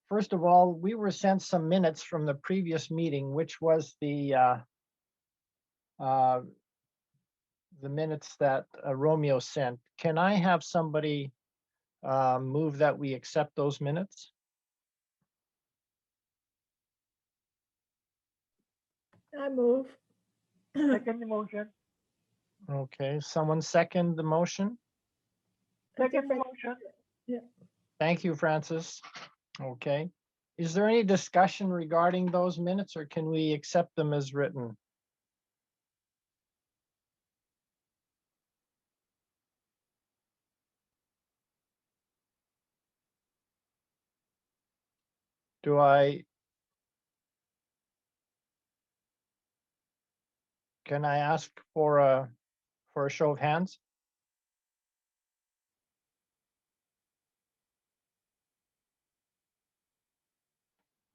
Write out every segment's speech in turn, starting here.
first of all, we were sent some minutes from the previous meeting, which was the minutes that Romeo sent. Can I have somebody move that we accept those minutes? I move. Second the motion. Okay, someone second the motion? Second the motion. Yeah. Thank you, Francis. Okay. Is there any discussion regarding those minutes, or can we accept them as written? Can I ask for a show of hands?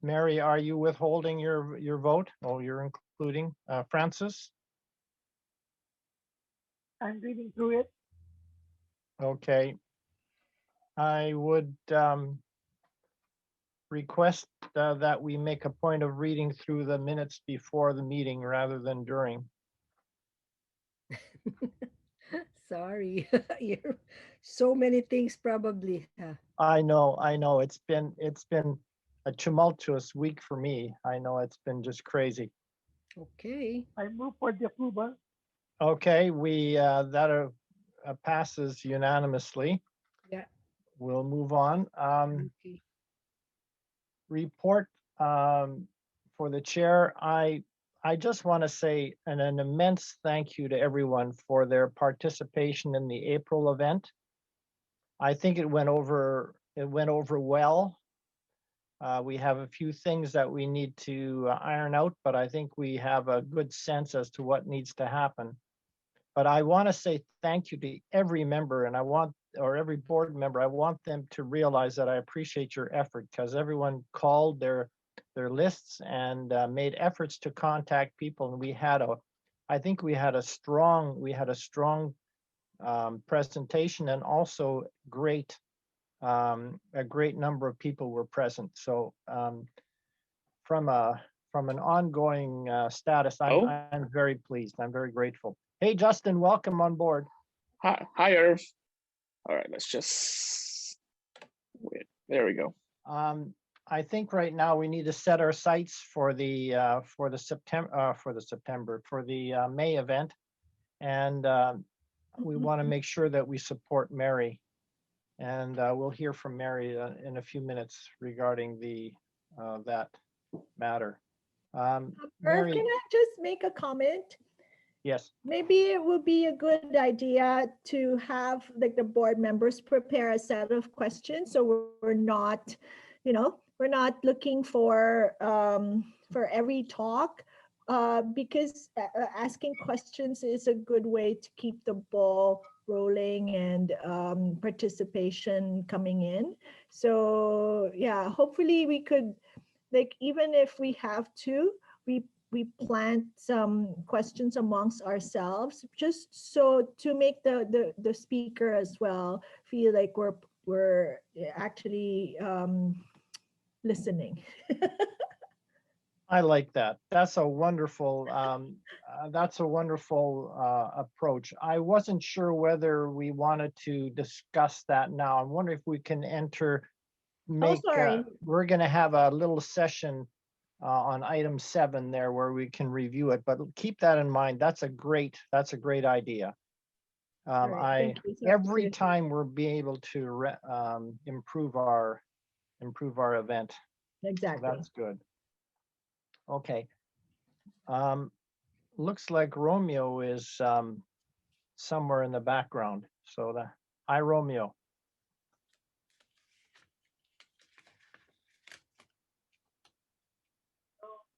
Mary, are you withholding your vote? Oh, you're including Francis? I'm reading through it. Okay. I would request that we make a point of reading through the minutes before the meeting rather than during. Sorry, you're so many things probably. I know. It's been a tumultuous week for me. I know it's been just crazy. Okay. I move for the approval. Okay, we that passes unanimously. Yeah. We'll move on. Okay. Report for the chair. I just want to say an immense thank you to everyone for their participation in the April event. I think it went over well. We have a few things that we need to iron out, but I think we have a good sense as to what needs to happen. But I want to say thank you to every member, and every board member. I want them to realize that I appreciate your effort, because everyone called their lists and made efforts to contact people, and I think we had a strong presentation, and also a great number of people were present. So from an ongoing status, I'm very pleased. I'm very grateful. Hey, Justin, welcome on board. Hi, Irv. All right, let's just wait. There we go. I think right now we need to set our sights for the May event, and we want to make sure that we support Mary, and we'll hear from Mary in a few minutes regarding that matter. Mary, can I just make a comment? Yes. Maybe it would be a good idea to have like the board members prepare a set of questions, so we're not, we're not looking for every talk, because asking questions is a good way to keep the ball rolling and participation coming in. So yeah, hopefully we could, like, even if we have to, we plant some questions amongst ourselves, just so to make the speaker as well feel like we're actually listening. I like that. That's a wonderful approach. I wasn't sure whether we wanted to discuss that now. I'm wondering if we can we're going to have a little session on item 7 there where we can review it, but keep that in mind. That's a great idea. Right, every time we're being able to improve our event. Exactly. So that's good. Okay. Looks like Romeo is somewhere in the background. So hi, Romeo.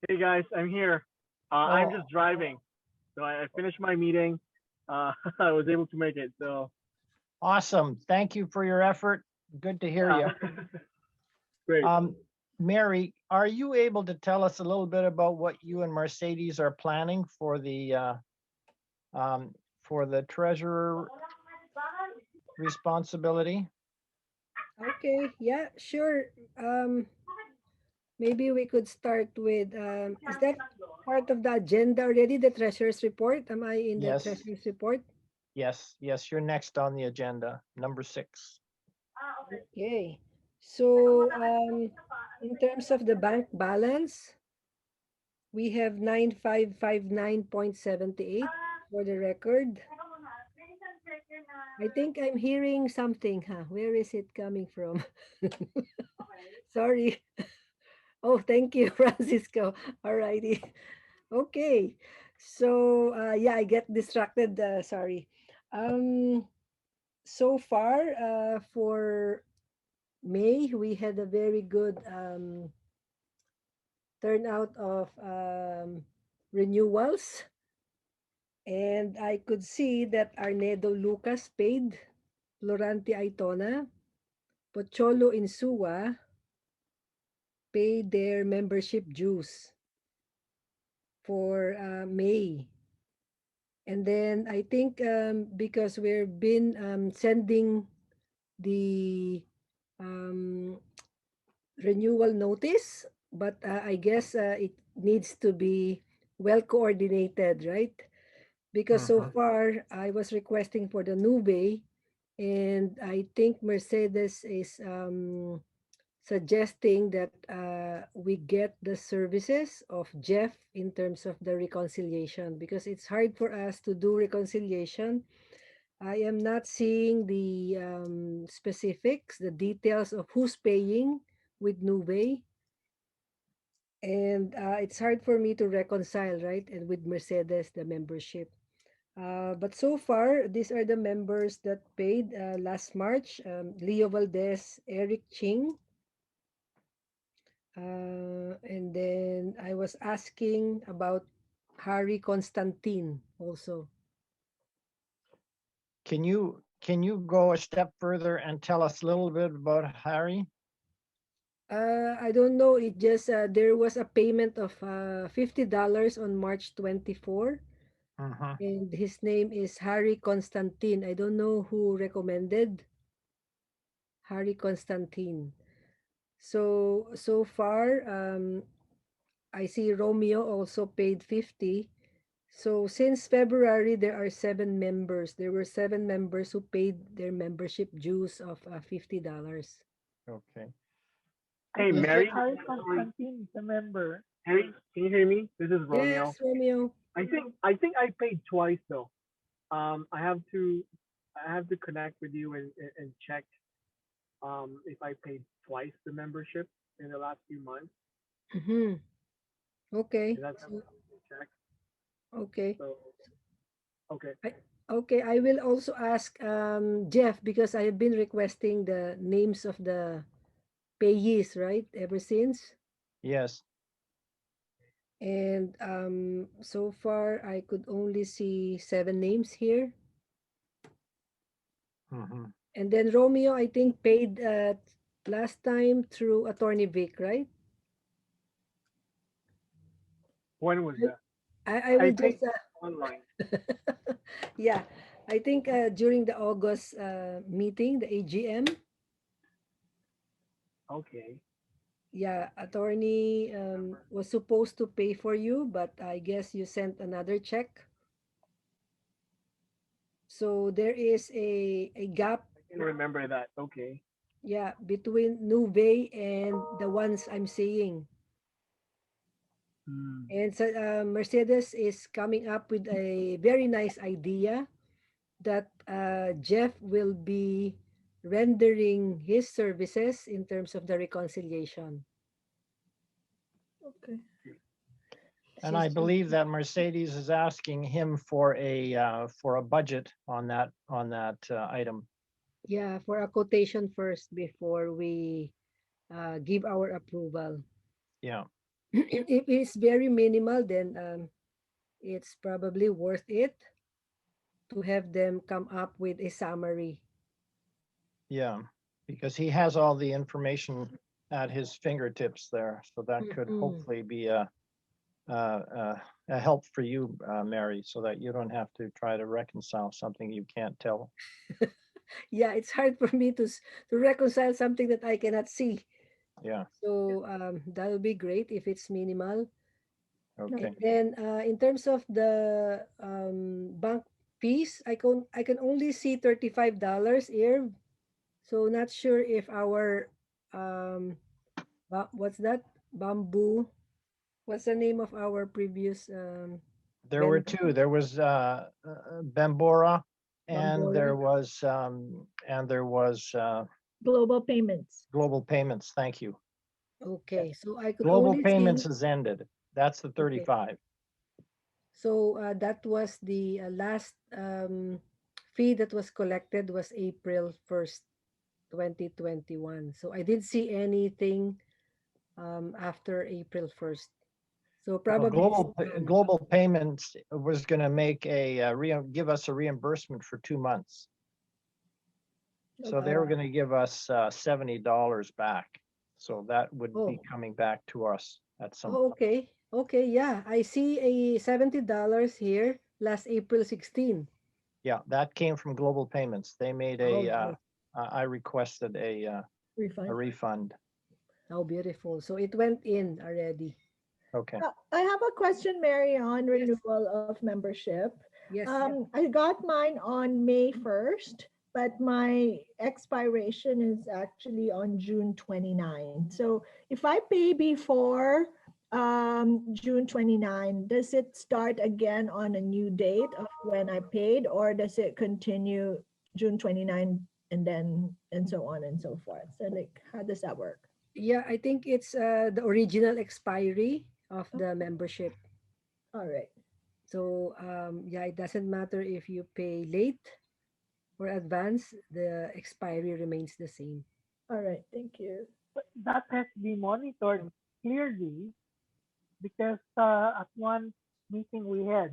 Hey guys, I'm here. I'm just driving, so I finished my meeting. I was able to make it. So awesome! Thank you for your effort. Good to hear you. Great. Mary, are you able to tell us a little bit about what you and Mercedes are planning for the treasurer responsibility? Okay, yeah, sure. maybe we could start with, is that part of the agenda already, the treasurer's report? Am I in the Yes. treasurer's report? Yes, yes, you're next on the agenda, number 6. Okay. So, in terms of the bank balance, we have 9559.78 for the record. I think I'm hearing something, huh? Where is it coming from? Sorry. Oh, thank you, Francisco. Alrighty. Okay. So, yeah, I get distracted. Sorry. Um, so far, for May, we had a very good turnout of renewals. And I could see that Arnedo Lucas paid, Florante Aitona, Pocholo Insua paid their membership dues for May. And then I think because we've been sending the um, renewal notice, but I guess it needs to be well coordinated, right? Because so far I was requesting for the Nube, and I think Mercedes is suggesting that we get the services of Jeff in terms of the reconciliation, because it's hard for us to do reconciliation. I am not seeing the specifics, the details of who's paying with Nube. And it's hard for me to reconcile, right? And with Mercedes, the membership. But so far, these are the members that paid last March. Leo Valdez, Eric Ching. And then I was asking about Harry Constantine also. Can you go a step further and tell us a little bit about Harry? I don't know. It just there was a payment of $50 on March 24, Uh-huh. and his name is Harry Constantine. I don't know who recommended Harry Constantine. So far, I see Romeo also paid 50. So since February, there are 7 members. There were 7 members who paid their membership dues of $50. Okay. Hey, Is Mary. it Harry Constantine, the member. Harry, can you hear me? This is Romeo. Yes, Romeo. I think I paid twice though. I have to connect with you and check if I paid twice the membership in the last few months. Mm-hmm. Okay. Is that something to check? Okay. So okay. Okay, I will also ask Jeff, because I have been requesting the names of the payees, right? Ever since. Yes. And so far, I could only see 7 names here. Mhm. And then Romeo, I think, paid last time through Attorney Vic, right? When was that? I I will paid just, online. yeah, I think during the August meeting, the AGM, Okay. yeah, attorney was supposed to pay for you, but I guess you sent another check. So there is a gap, I can remember that. Okay. yeah, between Nube and the ones I'm seeing. Hmm. And so Mercedes is coming up with a very nice idea that Jeff will be rendering his services in terms of the reconciliation. Okay. And I She's just, believe that Mercedes is asking him for a budget on that item. yeah, for a quotation first before we give our approval. Yeah. If it's very minimal, then it's probably worth it to have them come up with a summary. Yeah. Because he has all the information at his fingertips there, so that could Mhm. hopefully be a help for you, Mary, so that you don't have to try to reconcile something you can't tell. Yeah, it's hard for me to reconcile something that I cannot see. Yeah, So that would be great if it's minimal. okay. And then in terms of the bank fees, I can only see $35 here. So not sure if our what's that? Bamboo. What's the name of our previous There were vendor? two. There was Bambora, and Bambora. there was Global payments. Global Payments. Thank you. Okay, so I could Global only Payments see. has ended. That's the Okay, 35. so that was the last fee that was collected was April 1st, 2021. So I didn't see anything after April 1st. So Well, probably Global Payments was going to make give us a reimbursement for 2 months. So they Okay. were going to give us $70 back. So that would be oh, coming back to us at some oh, point. okay. Okay, yeah. I see a $70 here last April 16. Yeah, that came from Global Payments. They made Oh, I requested a Refund. refund. how beautiful. So it went in already. Okay. I have a question, Mary, on Yes. renewal of membership. Yes. I got mine on May 1st, but my expiration is actually on June 29. So if I pay before June 29, does it start again on a new date of when I paid, or does it continue June 29 and then and so on and so forth? So like, how does that work? Yeah, I think it's the original expiry of the membership. All right. So yeah, it doesn't matter if you pay late or advance, the expiry remains the same. All right. Thank you. But that has to be monitored clearly because at one meeting we had,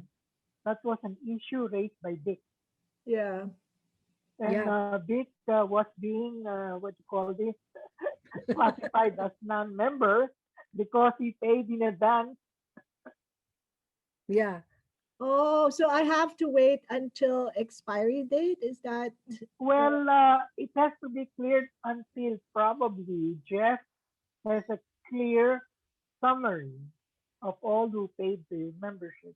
that was an issue raised by Dick. Yeah. And Yeah, Dick was being, what you call this, classified as non-member because he paid in advance. yeah, Oh, so I have to wait until expiry date? Is that Well, it has to be cleared until probably Jeff has a clear summary of all who paid the membership.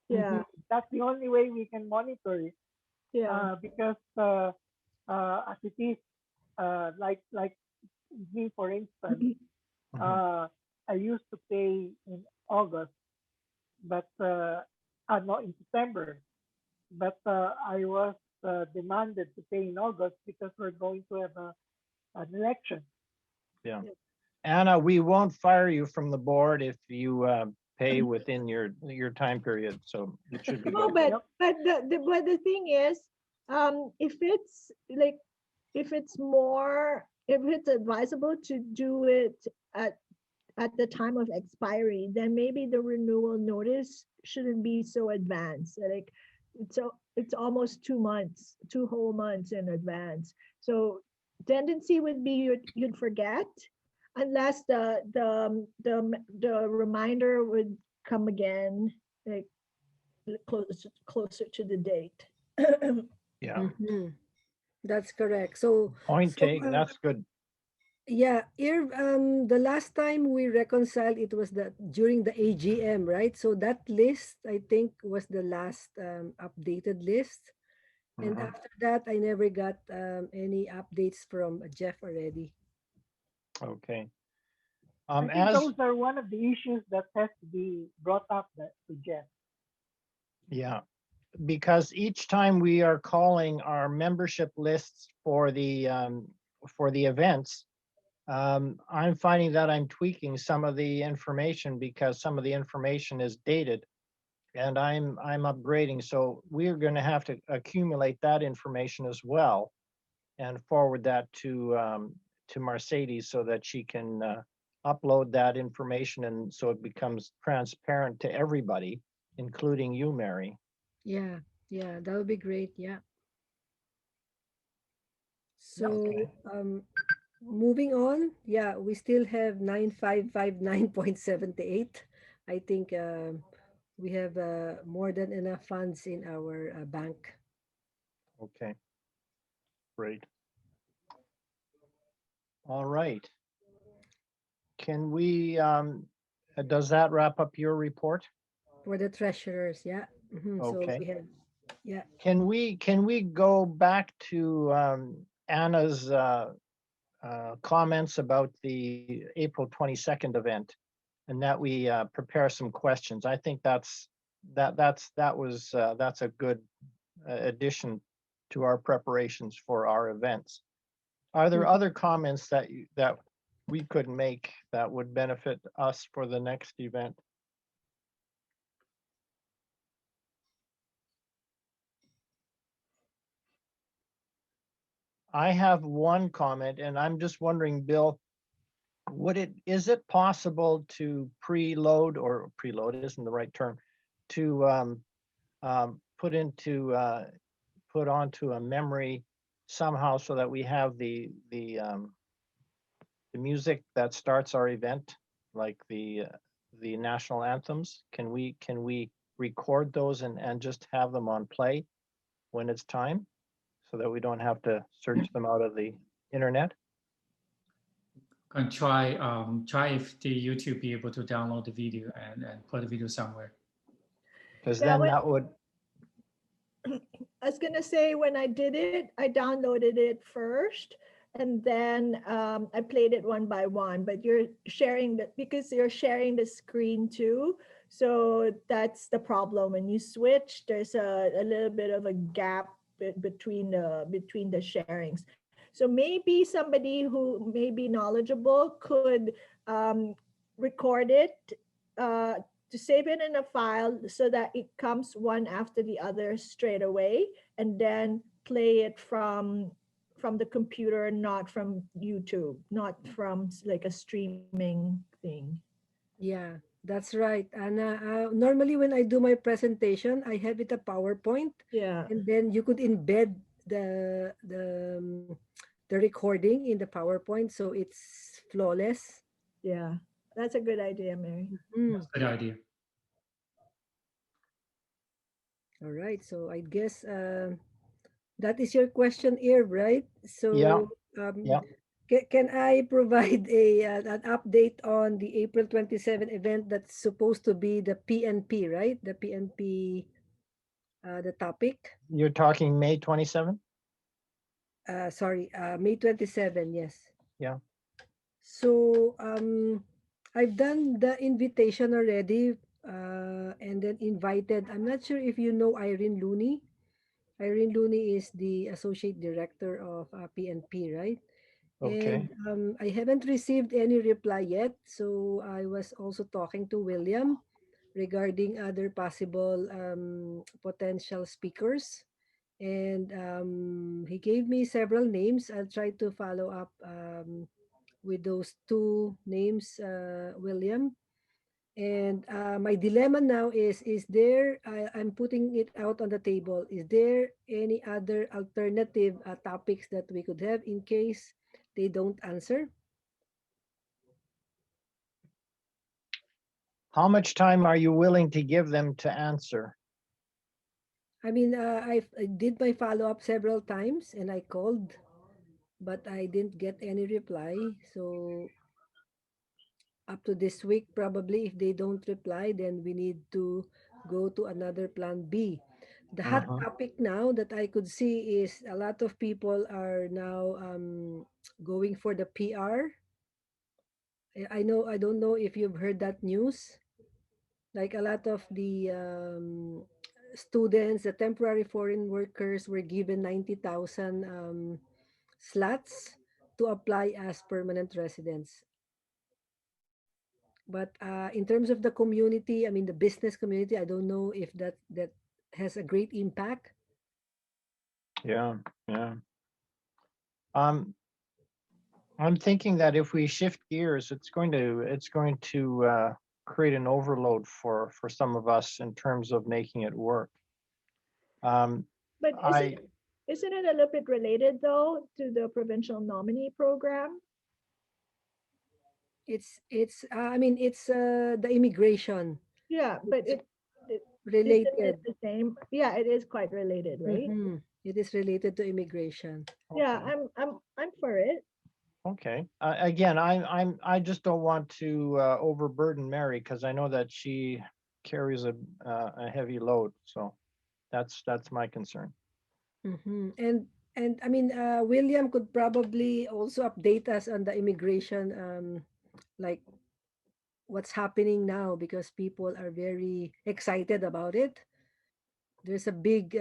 yeah, That's the only way we can monitor it yeah. because as it is, like me, for instance, Mhm. uh, I used to pay in August, but no, in September, but I was demanded to pay in August because we're going to have an election. Yeah. Anna, we won't fire you from the board if you pay within your time period. So it should be No, good. but Yep. the thing is, if it's like if it's advisable to do it at at the time of expiry, then maybe the renewal notice shouldn't be so advanced. Like it's almost 2 months, 2 whole months in advance. So tendency would be you'd forget unless the reminder would come again like closer to the date. Yeah. mhm, that's correct. So, Point so taken. That's good. yeah, here the last time we reconciled it was during the AGM, right? So that list I think was the last updated list. And Mhm. after that, I never got any updates from Jeff already. Okay. I think As those are one of the issues that has to be brought up to Jeff. yeah, because each time we are calling our membership lists for the events, I'm finding that I'm tweaking some of the information because some of the information is dated, and I'm upgrading. So we're going to have to accumulate that information as well and forward that to Mercedes so that she can upload that information and so it becomes transparent to everybody, including you, Mary. Yeah, yeah, that would be great. Yeah. Yep. Okay. So moving on, yeah, we still have 9559.78. I think we have more than enough funds in our bank. Okay. Great. All right. can we, does that wrap up your report? For the treasurers, yeah. So Okay. we have, yeah. Can we go back to Anna's comments about the April 22nd event, and that we prepare some questions? I think that's a good addition to our preparations for our events. Are there Mhm. other comments that we could make that would benefit us for the next event? I have one comment, and I'm just wondering, Bill, is it possible to preload, or preload isn't the right term, to put onto a memory somehow so that we have the music that starts our event, like the national anthems? Can we record those and just have them on play when it's time, so that we don't have to search them out of the internet? And try if the YouTube be able to download the video and put the video somewhere. Because Yeah, then that would, I was gonna say, when I did it, I downloaded it first, and then I played it one by one. But you're sharing that because you're sharing the screen too, so that's the problem. When you switch, there's a little bit of a gap between the sharings. So maybe somebody who may be knowledgeable could record it, to save it in a file so that it comes one after the other straight away, and then play it from the computer, not from YouTube, not from like a streaming thing. Yeah, that's right. And normally when I do my presentation, I have it a PowerPoint, Yeah, and then you could embed the recording in the PowerPoint, so it's flawless. yeah, that's a good idea, Mary. Mm. That's a good idea. All right. So I guess that is your question, Irv, right? yeah, So yeah. can I provide an update on the April 27 event that's supposed to be the PNP, right? The PNP, the topic. You're talking May 27th? Sorry, May 27, yes. Yeah. So I've done the invitation already, and then invited. I'm not sure if you know Irene Looney. Irene Looney is the associate director of PNP, right? Okay. And I haven't received any reply yet. So I was also talking to William regarding other possible potential speakers. And he gave me several names. I'll try to follow up with those two names, William. And my dilemma now is there, I'm putting it out on the table, is there any other alternative topics that we could have in case they don't answer? How much time are you willing to give them to answer? I mean, I did my follow-up several times and I called, but I didn't get any reply. So up to this week, probably if they don't reply, then we need to go to another plan B. The hot Uh-huh. topic now that I could see is a lot of people are now going for the PR. I know, I don't know if you've heard that news. Like a lot of the students, the temporary foreign workers were given 90,000 slots to apply as permanent residents. But in terms of the community, I mean the business community, I don't know if that has a great impact. Yeah, yeah. Um, I'm thinking that if we shift gears, it's going to create an overload for some of us in terms of making it work. But I isn't it a little bit related though to the provincial nominee program? It's I mean it's the immigration. Yeah, but It's isn't related. it the same? Yeah, it is quite related, right? It is related to immigration. Yeah, okay. I'm for it. Okay. Again, I just don't want to overburden Mary because I know that she carries a heavy load. So that's my concern. Mhm. And I mean, William could probably also update us on the immigration, like what's happening now, because people are very excited about it. There's a big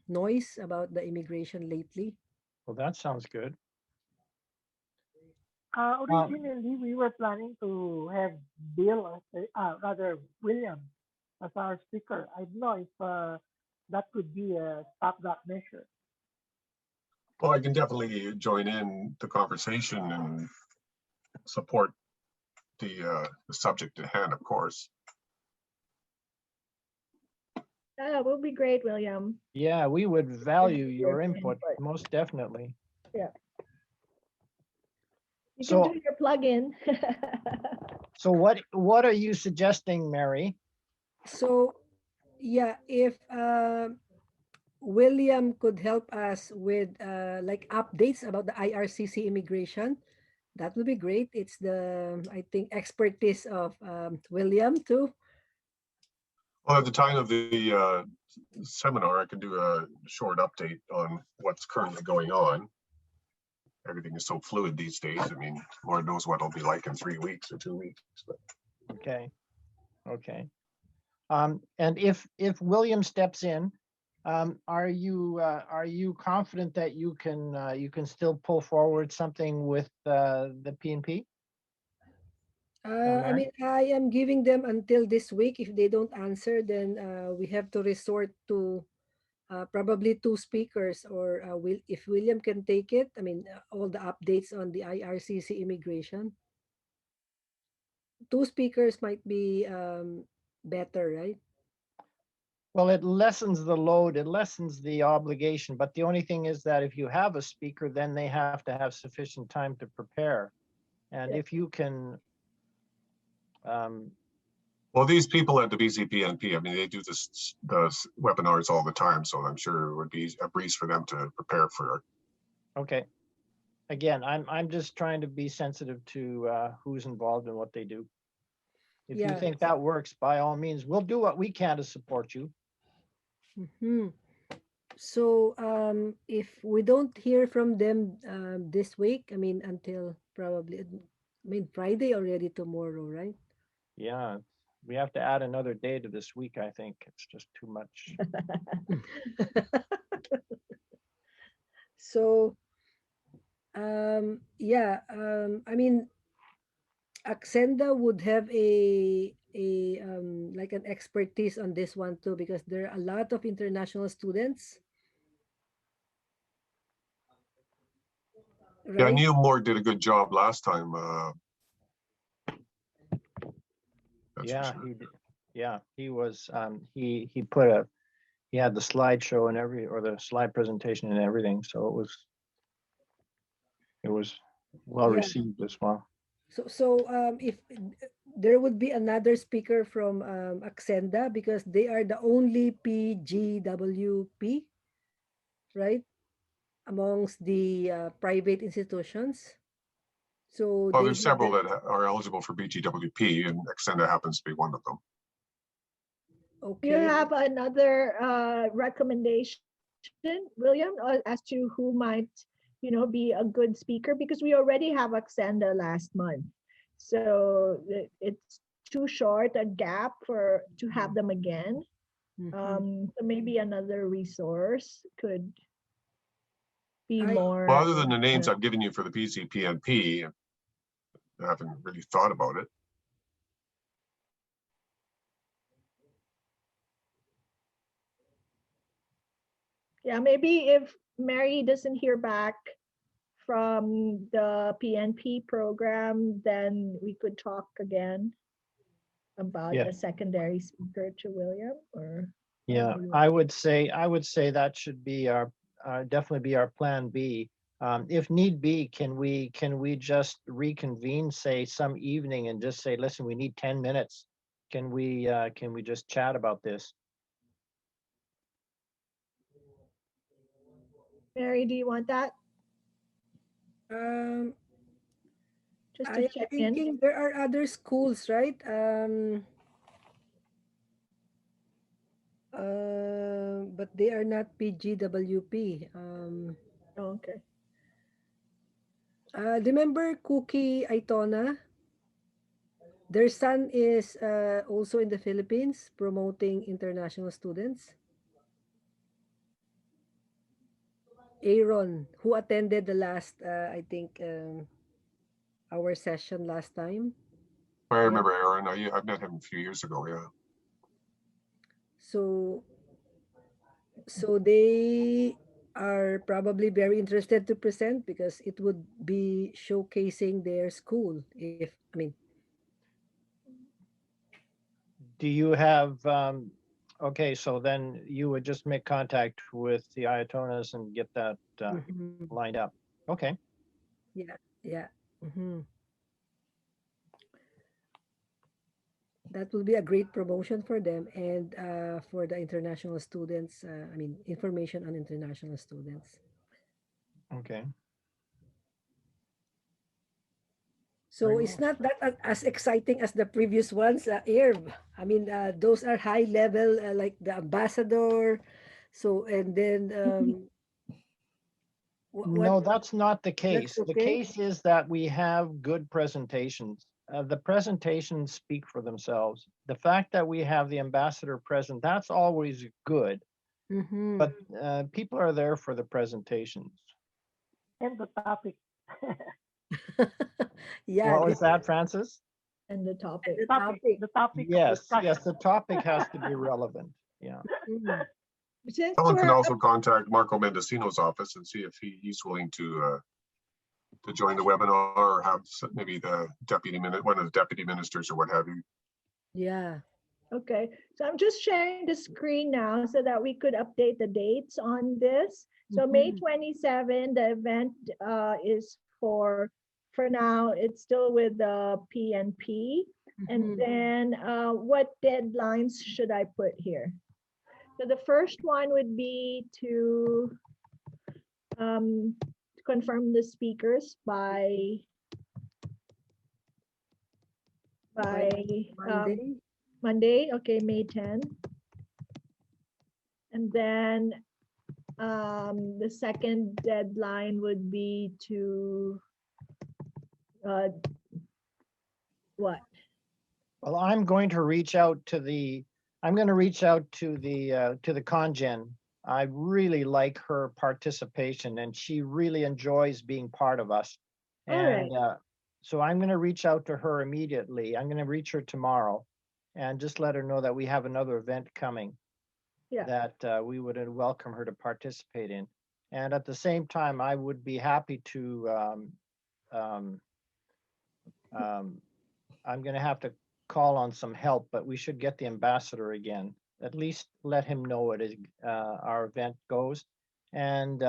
noise about the immigration lately. Well, that sounds good. Originally, we were planning to have Bill, rather William, as our speaker. I don't know if that could be a stopgap measure. Well, I can definitely join in the conversation and support the subject at hand, of course. That will be great, William. Yeah, we would value your Your input input. most definitely. You So- can do your plug-in. So what are you suggesting, Mary? So, yeah, if William could help us with like updates about the IRCC immigration, that would be great. It's the, I think, expertise of William too. Well, at the time of the seminar, I can do a short update on what's currently going on. Everything is so fluid these days. I mean, Lord knows what it'll be like in 3 weeks or 2 weeks. But Okay. Okay. And if William steps in, are you confident that you can still pull forward something with the PNP? I mean, I am giving them until this week. If they don't answer, then we have to resort to probably two speakers, or if William can take it. I mean, all the updates on the IRCC immigration. Two speakers might be better, right? Well, it lessens the load, it lessens the obligation, but the only thing is that if you have a speaker, then they have to have sufficient time to prepare. And Yeah. if you can, well, these people at the BCPNP, I mean, they do the webinars all the time, so I'm sure it would be a breeze for them to prepare for. okay. Again, I'm just trying to be sensitive to who's involved and what they do. If you Yeah. think that works, by all means, we'll do what we can to support you. Mhm. So if we don't hear from them this week, I mean, until probably, I mean, Friday already tomorrow, right? Yeah, we have to add another day to this week, I think. It's just too much. So, yeah, I mean, Accenda would have a like an expertise on this one too, because there are a lot of international students, Yeah, I right? knew Moore did a good job last time. That's for Yeah, sure. he did. Yeah, he was, he had the slideshow and or the slide presentation and everything, so it was well Yeah. received as well. So if there would be another speaker from Accenda, because they are the only PGWP, right, amongst the private institutions. So Well, they there's several haven't. that are eligible for BGWP, and Extenda happens to be one of them. You Okay. have another recommendation, William, as to who might, be a good speaker? Because we already have Accenda last month. So it's too short a gap to have them again. Mhm. So maybe another resource could be I- more. Well, other than the names I've given you for the PCPNP, I haven't really thought about it. Yeah, maybe if Mary doesn't hear back from the PNP program, then we could talk again about Yeah. a secondary speaker to William, or Yeah, I would say that should be our, definitely be our plan B. If need be, can we just reconvene, say some evening, and just say, listen, we need 10 minutes. Can we just chat about this? Mary, do you want that? Um, just I'm to check in. thinking there are other schools, right? But they are not PGWP. Okay. Remember Cookie Aitona? Their son is also in the Philippines promoting international students. Aaron, who attended the last, I think, our session last time. I remember Aaron. I met him a few years ago. Yeah. So, so they are probably very interested to present because it would be showcasing their school. If I mean, Do you have, okay, so then you would just make contact with the Ayatonas and get that mhm, lined up. Okay, yeah, yeah. Mhm. That will be a great promotion for them and for the international students. I mean, information on international students. okay. So Very it's well. not that as exciting as the previous ones, Irv. I mean, those are high level, like the ambassador. So, and then what No, that's not the that's case. The okay. case is that we have good presentations. The presentations speak for themselves. The fact that we have the ambassador present, that's always good, Mm-hmm. but people are there for the presentations. And the topic. Yeah, What was that, Francis? And the topic. the Topic. topic. The topic of Yes, discussion. yes, the topic has to be relevant. Yeah. Mm. Since Someone can we're also contact Marco Mendocino's office and see if he's willing to join the webinar or have maybe one of the deputy ministers or what have you. Yeah. okay, so I'm just sharing the screen now so that we could update the dates on this. So May Mhm. 27, the event is for now, it's still with the PNP. And Mhm. then what deadlines should I put here? So the first one would be to confirm the speakers by Monday. Monday, okay, May 10. And then the second deadline would be to what? Well, I'm going to reach out to the Congen. I really like her participation and she really enjoys being part of us. All right. And so I'm going to reach out to her immediately. I'm going to reach her tomorrow and just let her know that we have another event coming Yeah. that we would welcome her to participate in. And at the same time, I would be happy to, I'm going to have to call on some help, but we should get the ambassador again. At least let him know what our event goes. And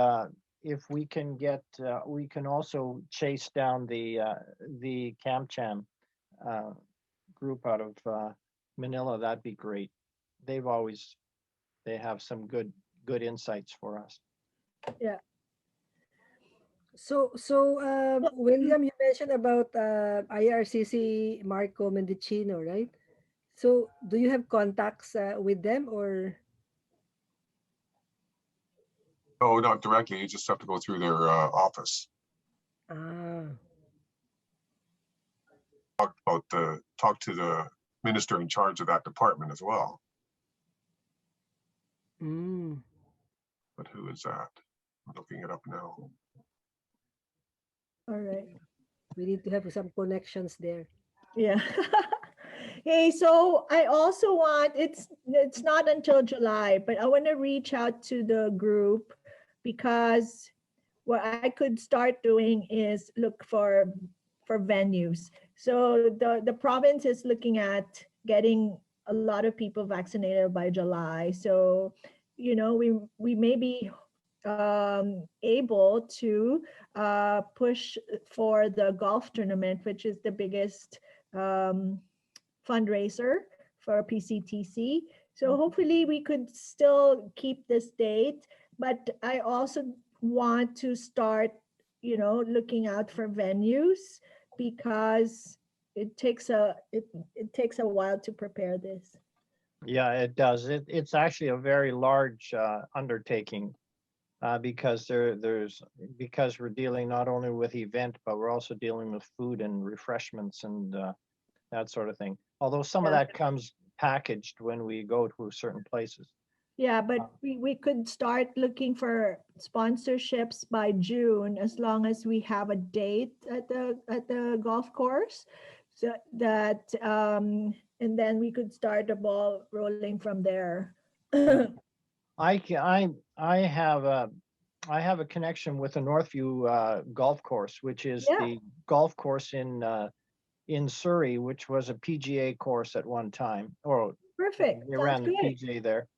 if we can get, we can also chase down the CamCham group out of Manila. That'd be great. They have some good insights for us. Yeah. So William, you mentioned about IRCC Marco Mendicino, right? So do you have contacts with them or? No, not directly. You just have to go through their office. Ah, Talk to the minister in charge of that department as well. mm. But who is that? I'm looking it up now. All right. We need to have some connections there. Yeah. Hey, so I also want, it's not until July, but I want to reach out to the group because what I could start doing is look for venues. So the province is looking at getting a lot of people vaccinated by July. So, you know, we may be able to push for the golf tournament, which is the biggest fundraiser for PCTC. So hopefully we could still keep this date, but I also want to start, you know, looking out for venues because it takes a while to prepare this. Yeah, it does. It's actually a very large undertaking because because we're dealing not only with event, but we're also dealing with food and refreshments and that sort of thing. Although some of Yeah. that comes packaged when we go to certain places. Yeah, but we could start looking for sponsorships by June as long as we have a date at the golf course. So that and then we could start the ball rolling from there. I have a connection with the Northview golf course, which is Yeah. the golf course in Surrey, which was a PGA course at one time, or Perfect. they Sounds ran the great. PGA there.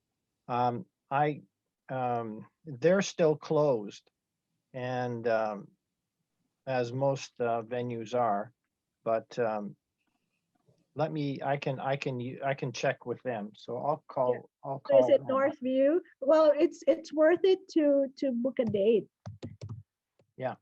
They're still closed, and as most venues are, but I can check with them. So I'll call. So is it them. Northview? Well, it's worth it to book a date. Yeah.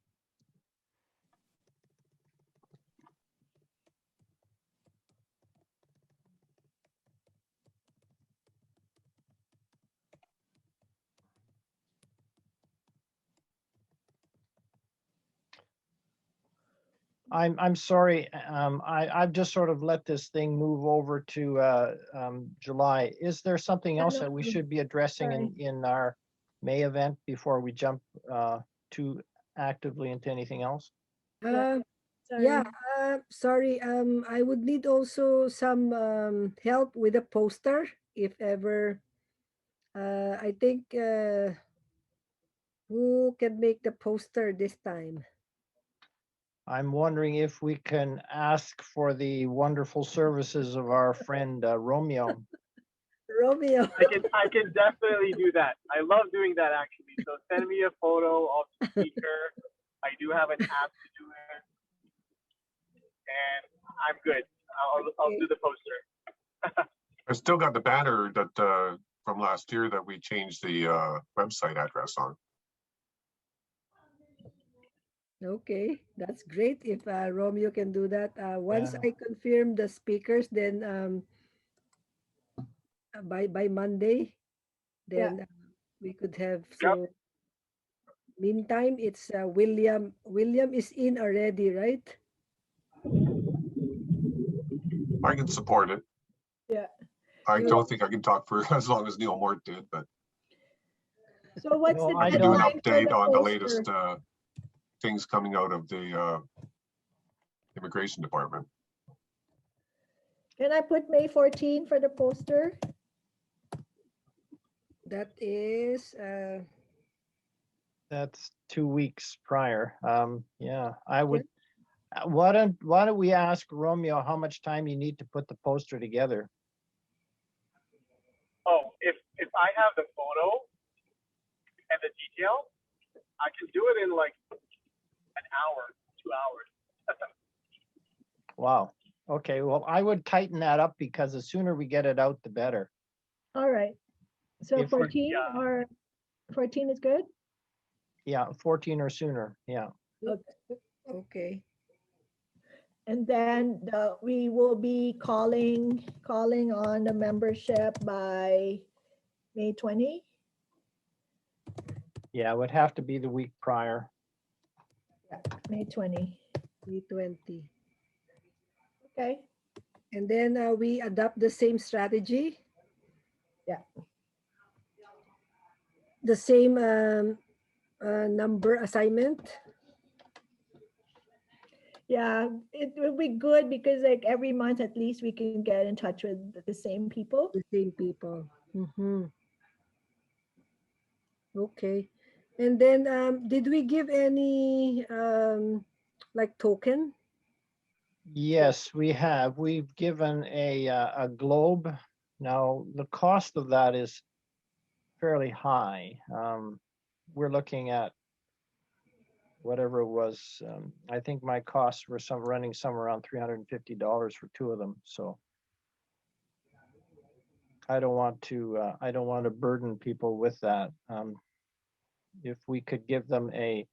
I'm sorry. I've just sort of let this thing move over to July. Is there something Yeah, else no that we problem. should be addressing Sorry. in our May event before we jump too actively into anything else? Uh, Sorry. yeah, sorry. I would need also some help with a poster if ever. I think who can make the poster this time? I'm wondering if we can ask for the wonderful services of our friend Romeo. Romeo. I can definitely do that. I love doing that actually. So send me a photo of the speaker. I do have an app to do it, and I'm good. I'll do the poster. I still got the banner that from last year that we changed the website address on. Okay, that's great if Romeo can do that. Once Yeah. I confirm the speakers, then by Monday, then we could have. So meantime, it's William. William is in already, right? I can support it. Yeah. I don't think I can talk for as long as Neil Mort did, but So what's No, the I I can do an deadline for update on the poster? latest things coming out of the immigration department. Can I put May 14 for the poster? That is That's 2 weeks prior. Yeah, I would. Why don't we ask Romeo how much time you need to put the poster together? Oh, if I have the photo and the detail, I can do it in like an hour, 2 hours. Wow. Okay, well, I would tighten that up because the sooner we get it out, the better. All right. So If we're- 14 Yeah. or 14 is good? Yeah, 14 or sooner. Yeah. okay. And then we will be calling on the membership by May 20. Yeah, it would have to be the week prior. May 20. T20. Okay. And then we adopt the same strategy. Yeah. The same number assignment. Yeah, it would be good because like every month at least we can get in touch with the same people. The same people. Okay. And then did we give any like token? Yes, we have. We've given a globe. Now, the cost of that is fairly high. We're looking at whatever it was. I think my costs were running somewhere around $350 for 2 of them. So I don't want to burden people with that. If we could give them a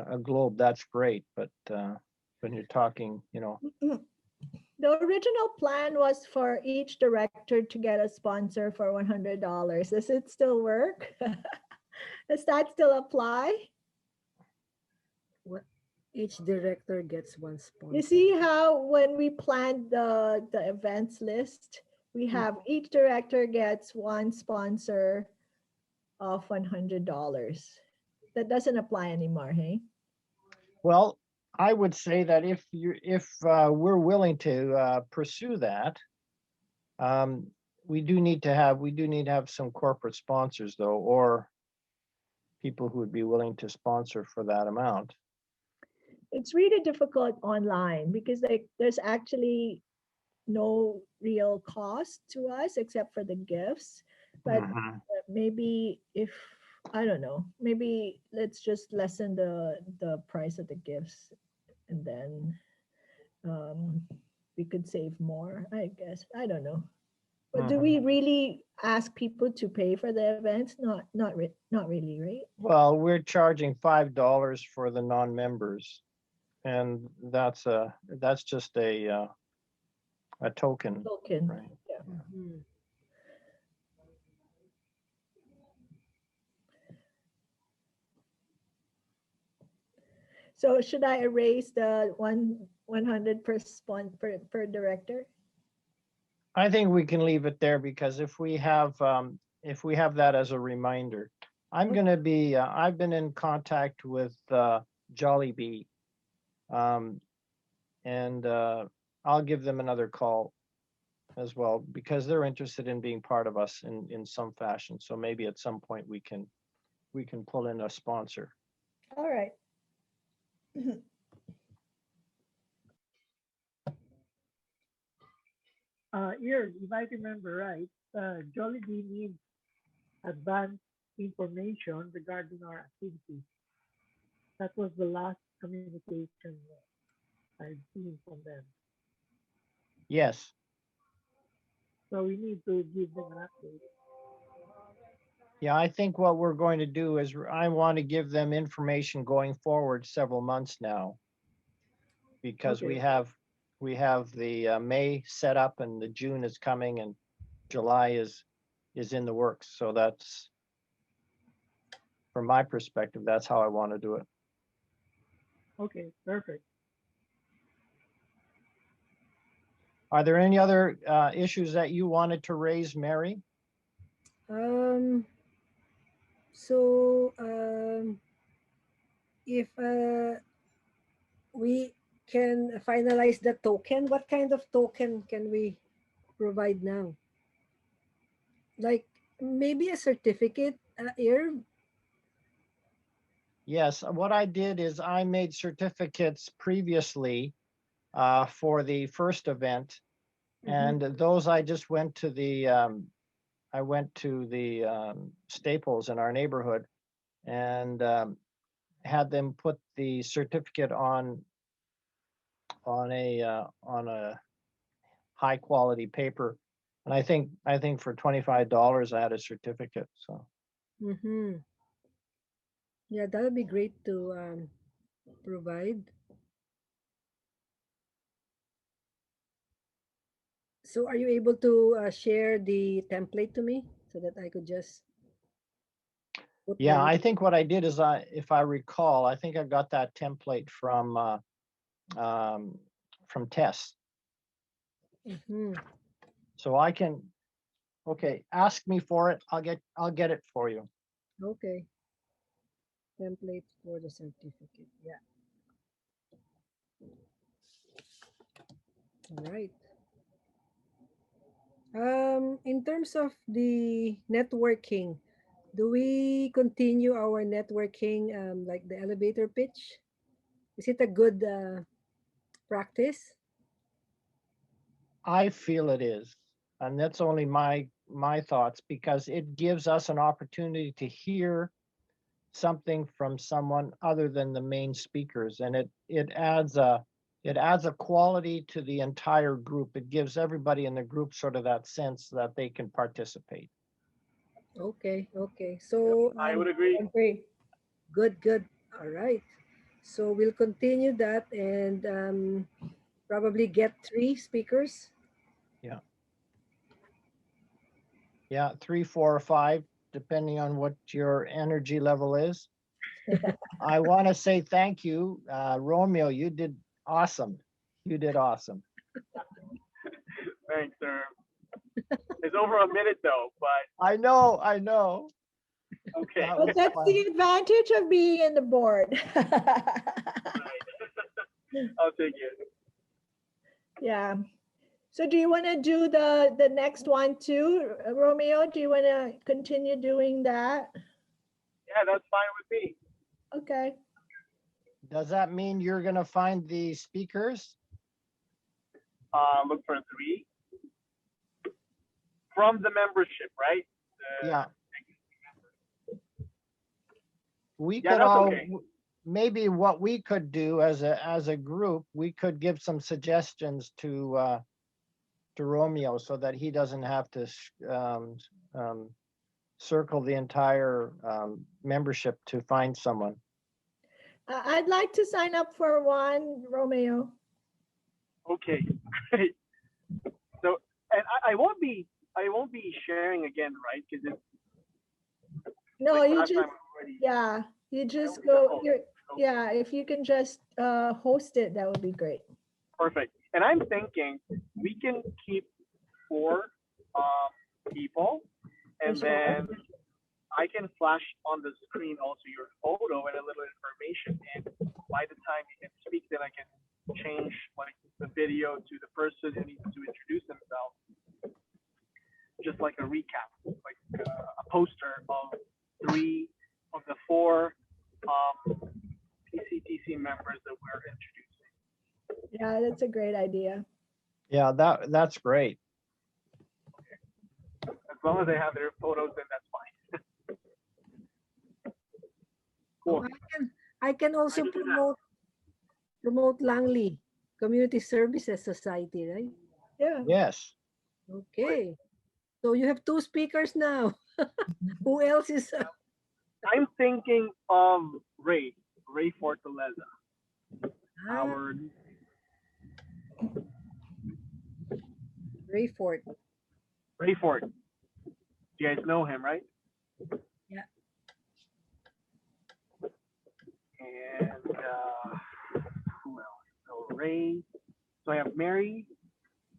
a globe, that's great, but when you're talking, you know, The original plan was for each director to get a sponsor for $100. Does it still work? Does that still apply? What each director gets one sponsor. You see how when we planned the events list, we have each director gets one sponsor of $100. That doesn't apply anymore, hey? well, I would say that if we're willing to pursue that, we do need to have some corporate sponsors though, or people who would be willing to sponsor for that amount. It's really difficult online because there's actually no real cost to us except for the gifts. But Mhm. maybe if I don't know, maybe let's just lessen the price of the gifts, and then we could save more. I guess I don't know. But do we really ask people to pay for the events? Not really, right? Well, we're charging $5 for the non-members, and that's just a token, Token. right? Yeah. Mhm. So should I erase the 100 per director? I think we can leave it there because if we have that as a reminder, I've been in contact with Jollibee, and I'll give them another call as well because they're interested in being part of us in some fashion. So maybe at some point we can pull in a sponsor. All right. Here, if I remember right, Jollibee needs advanced information regarding our activities. That was the last communication I've seen from them. Yes. So we need to give them an update. Yeah, I think what we're going to do is I want to give them information going forward several months now, because we Okay. have the May set up and the June is coming and July is in the works. So that's, from my perspective, that's how I want to do it. Okay, perfect. Are there any other issues that you wanted to raise, Mary? Um, so if we can finalize the token, what kind of token can we provide now? Like maybe a certificate, Irv? Yes, what I did is I made certificates previously for the first event, and those I just went to the Staples in our neighborhood and had them put the certificate on a high quality paper, and I think for $25 I had a certificate. So Mm-hmm. Yeah, that would be great to provide. So are you able to share the template to me so that I could just put yeah, them? I think what I did is if I recall, I think I got that template from Tess. Mm-hmm. So I can, okay, ask me for it. I'll get it for you. Okay. Template for the certificate. Yeah. All right. In terms of the networking, do we continue our networking like the elevator pitch? Is it a good practice? I feel it is, and that's only my thoughts, because it gives us an opportunity to hear something from someone other than the main speakers, and it adds a quality to the entire group. It gives everybody in the group sort of that sense that they can participate. Okay, okay. Yep, So I would agree. Agree. good, good. All right. So we'll continue that and probably get 3 speakers. Yeah, 3, 4, or 5, depending on what your energy level is. I want to say thank you, Romeo. You did awesome. You did awesome. Thanks, sir. It's over a minute though, but I know. okay. That But was that's fun. the advantage of being in the board. I'll take it. Yeah. So do you want to do the next one too, Romeo? Do you want to continue doing that? Yeah, that's fine with me. Okay. Does that mean you're going to find the speakers? Look for 3 from the membership, right? Yeah. We Yeah, could that's all, okay. maybe what we could do as a group, we could give some suggestions to Romeo so that he doesn't have to circle the entire membership to find someone. I'd like to sign up for one, Romeo. Okay, great. So, and I won't be sharing again, right? Because it's No, like you last just, time already. yeah, you just be the go, host. yeah, if you can just host it, that would be great. Perfect. And I'm thinking we can keep 4 people, and For sure. then I can flash on the screen also your photo and a little information. And by the time you can speak, then I can change like the video to the person who needs to introduce themselves, just like a recap, like a poster of 3 of the 4 PCTC members that we're introducing. Yeah, that's a great idea. Yeah, that's great. As long as they have their photos, then that's fine. Cool. I can also can do that. promote Langley Community Services Society, right? Yeah. Yes. Okay. So you have 2 speakers now. Who else is? I'm thinking of Ray Fortaleza, Ah, our Rayford. Ray Fort. You guys know him, right? Yeah. And who else? So Ray. So I have Mary.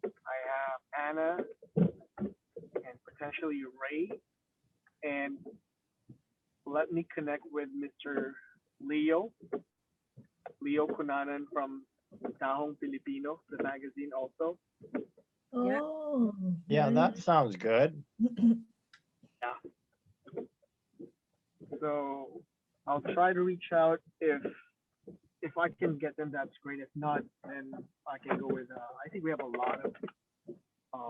I have Anna, and potentially Ray. And let me connect with Mr. Leo Cunanan from Tahong Filipino, the magazine also. Yeah. Oh. Yeah, that sounds good. Yeah. So I'll try to reach out if I can get them. That's great. If not, then I can go with. I think we have a lot of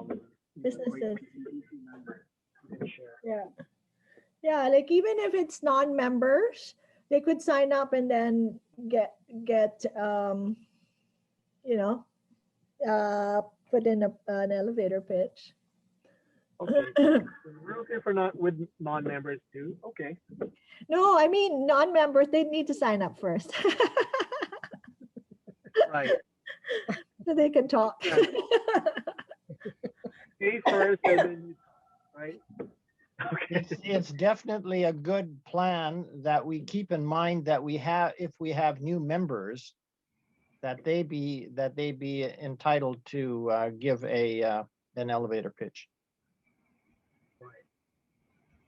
great Businesses. PCTC members who can share. Yeah. Yeah, like even if it's non-members, they could sign up and then get you know, put in an elevator pitch. Okay. So we're okay for not with non-members too. Okay. No, I mean non-members, they need to sign up first. Right. So they can talk. Yeah. Pay first and then right. Okay. It's definitely a good plan that we keep in mind that if we have new members, that they be entitled to give an elevator pitch. Right.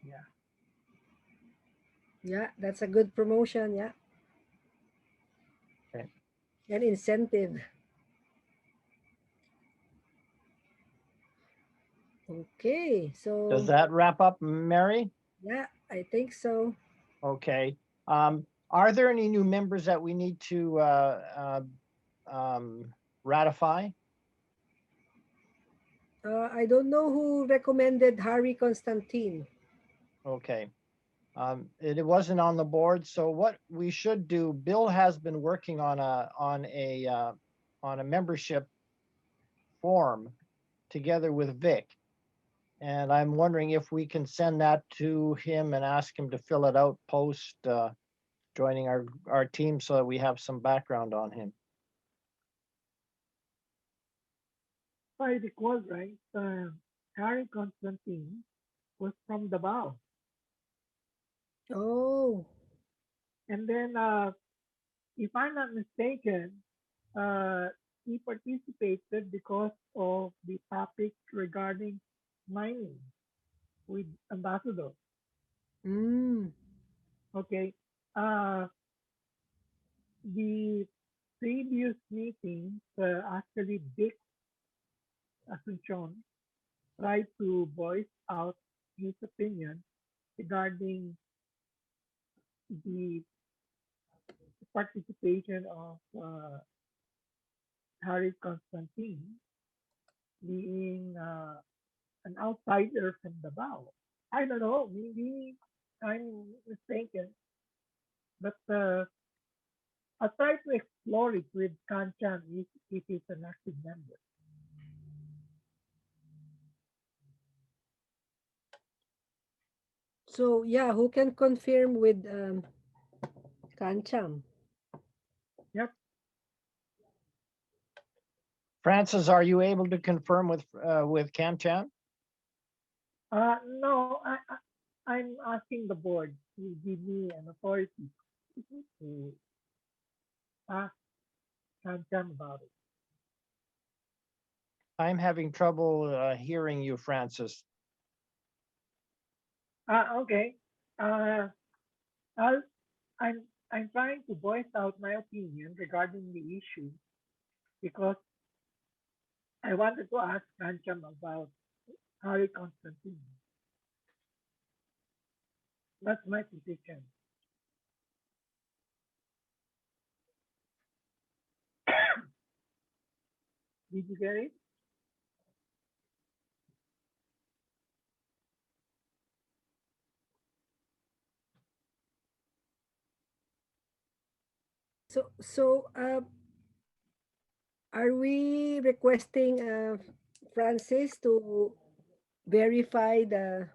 Yeah. Yeah, that's a good promotion. Yeah. Okay. An incentive. Okay, so Does that wrap up, Mary? yeah, I think so. Okay. Are there any new members that we need to ratify? I don't know who recommended Harry Constantine. Okay. It wasn't on the board. So what we should do, Bill has been working on a membership form together with Vic. And I'm wondering if we can send that to him and ask him to fill it out post joining our team so that we have some background on him. If I recall right, Harry Constantine was from Davao. Oh, And then, if I'm not mistaken, he participated because of the topic regarding mining with Ambassador. mm, Okay. The previous meetings, actually, Dick Asuncion tried to voice out his opinion regarding the participation of Harry Constantine being an outsider from Davao. I don't know, maybe I'm mistaken, but I'll try to explore it with Kanchan if he's an active member. so yeah, who can confirm with Kancham? Yep. Francis, are you able to confirm with Cam Chan? No, I'm asking the board to give me an authority to ask Kanchan about it. I'm having trouble hearing you, Francis. Okay. Uh, I'll, I'm trying to voice out my opinion regarding the issue because I wanted to ask Kancham about Harry Constantine. That's my position. Did you get it? So, are we requesting Francis to verify the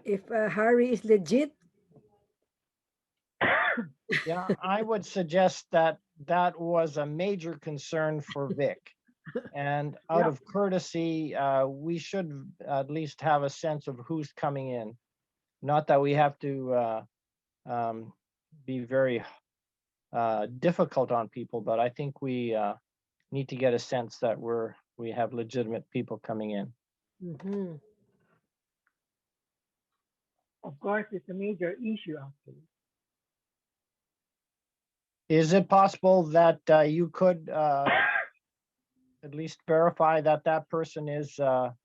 if Harry is legit? Yeah, I would suggest that that was a major concern for Vic. And out Yeah. of courtesy, we should at least have a sense of who's coming in. Not that we have to be very difficult on people, but I think we need to get a sense that we have legitimate people coming in. Mm-hmm. Of course, it's a major issue actually. Is it possible that you could at least verify that that person is part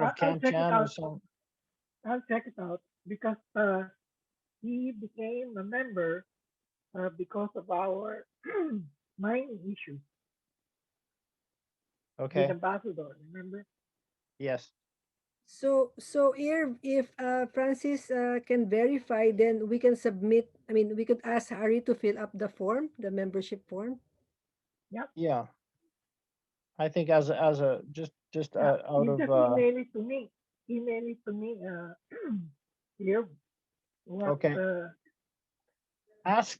of I'll check it CanChan or out. something? I'll check it out because he became a member because of our mining issue with Okay, Ambassador. Remember? yes. So if Francis can verify, then we can submit. I mean, we could ask Harry to fill up the form, the membership form. Yeah. I think as a just Yeah. out You of just email it to me. Email it to me here. What okay. Ask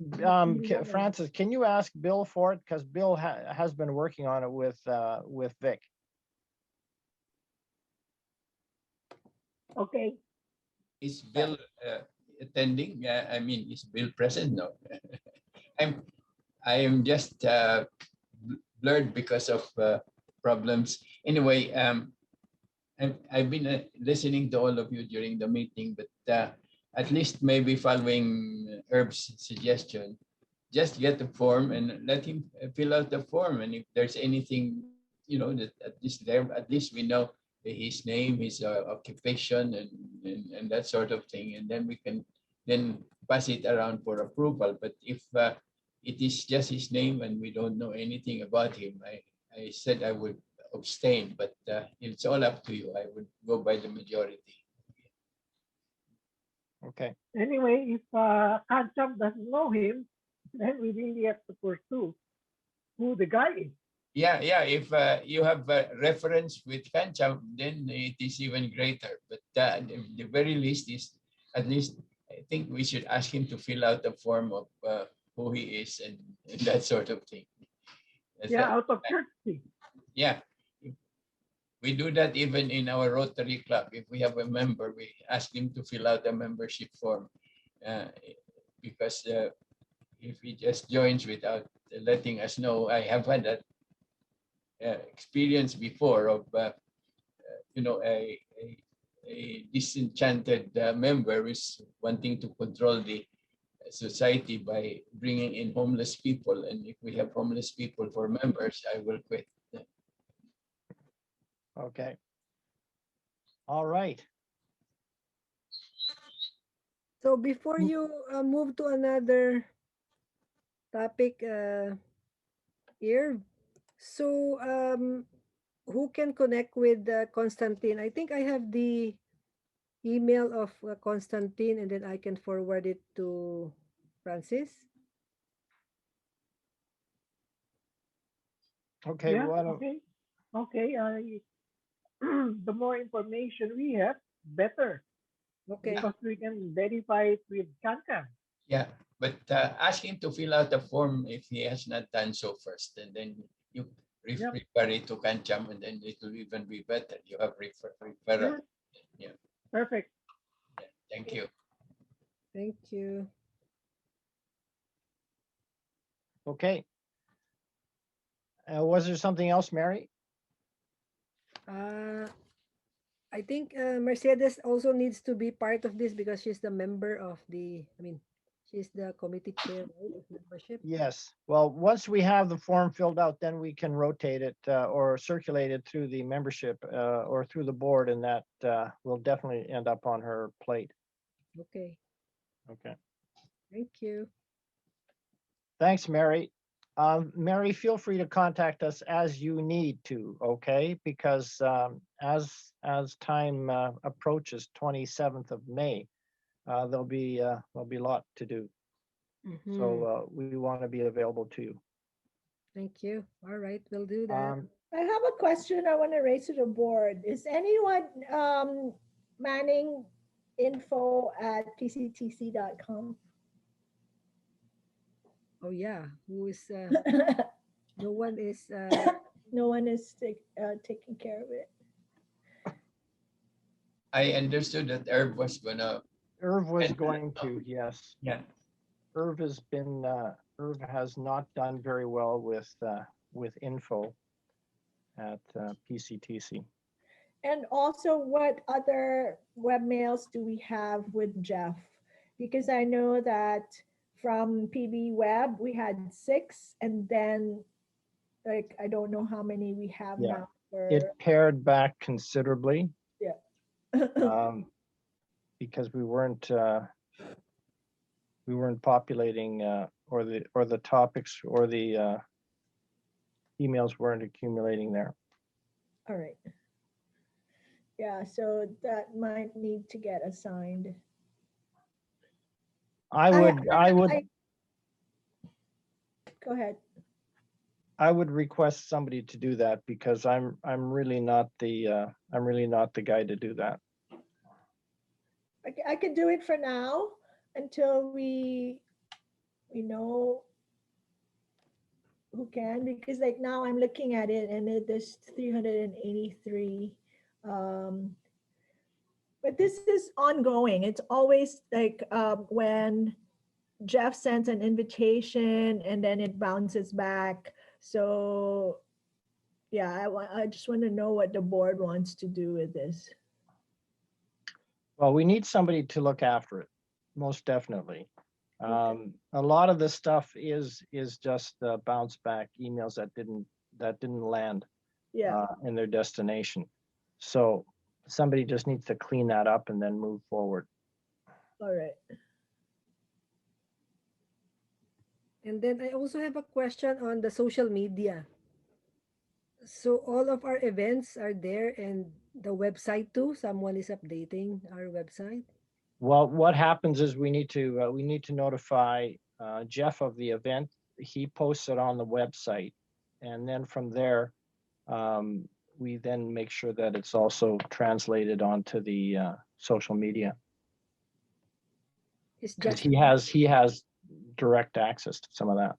Francis, can you ask Bill for it? Because Bill has been working on it with Vic. Okay. Is Bill attending? I mean, is Bill present? No. I am just blurred because of problems. Anyway, I've been listening to all of you during the meeting, but at least maybe following Herb's suggestion, just get the form and let him fill out the form. And if there's anything, that at least we know his name, his occupation, and that sort of thing, and then we can then pass it around for approval. But if it is just his name and we don't know anything about him, I said I would abstain, but it's all up to you. I would go by the majority. Okay. Anyway, if Kancham doesn't know him, then we really have to pursue who the guy is. Yeah. If you have a reference with Kancham, then it is even greater. But the very least is at least I think we should ask him to fill out a form of who he is and that sort of thing. Yeah, out of courtesy. Yeah. We do that even in our Rotary Club. If we have a member, we ask him to fill out a membership form because if he just joins without letting us know, I have had that experience before of a disenchanted member is wanting to control the society by bringing in homeless people, and if we have homeless people for members, I will quit. Okay. All right. So before you move to another topic, here, so who can connect with Constantine? I think I have the email of Constantine, and then I can forward it to Francis. Okay. Yeah, Why don't- okay. Okay. The more information we have, better. Okay. Because we can verify it with CanCan. Yeah, but ask him to fill out a form if he has not done so first, and then you Yep. refer it to Kancham, and then it will even be better. You have referral. Sure. Yeah. Perfect. Yeah. Thank you. Thank you. Okay. Was there something else, Mary? I think Mercedes also needs to be part of this because she's the member of the, I mean, she's the committee chair, right, of membership. Yes. Well, once we have the form filled out, then we can rotate it or circulate it through the membership or through the board, and that will definitely end up on her plate. Okay. Okay. Thank you. Thanks, Mary. Mary, feel free to contact us as you need to, okay? Because as time approaches 27th of May, there'll be a lot to do. Mhm. So we want to be available to you. Thank you. All right, we'll do that. I have a question I want to raise to the board. Is anyone manning info at pctc.com? Oh yeah, who is? No one is. No one is taking care of it. I understood that Herb was gonna. Irv was going to, yes. Yeah. Irv has not done very well with info at PCTC. And also, what other webmails do we have with Jeff? Because I know that from PB Web, we had 6, and then like, I don't know how many we have Yeah. now. For, It pared back considerably. yeah. Because we weren't populating or the topics or the emails weren't accumulating there. All right. Yeah, so that might need to get assigned. I would go ahead. I would request somebody to do that because I'm really not the guy to do that. I could do it for now until we know who can, because like now I'm looking at it and there's 383. But this is ongoing. It's always like when Jeff sends an invitation and then it bounces back. So yeah, I just want to know what the board wants to do with this. Well, we need somebody to look after it, most definitely. A lot of the stuff is just bounce back emails that didn't land in their destination. So somebody just needs to clean that up and then move forward. All right. And then I also have a question on the social media. So all of our events are there and the website too. Someone is updating our website. Well, what happens is we need to notify Jeff of the event. He posts it on the website, and then from there, we then make sure that it's also translated onto the social media. It's because just he has direct access to some of that.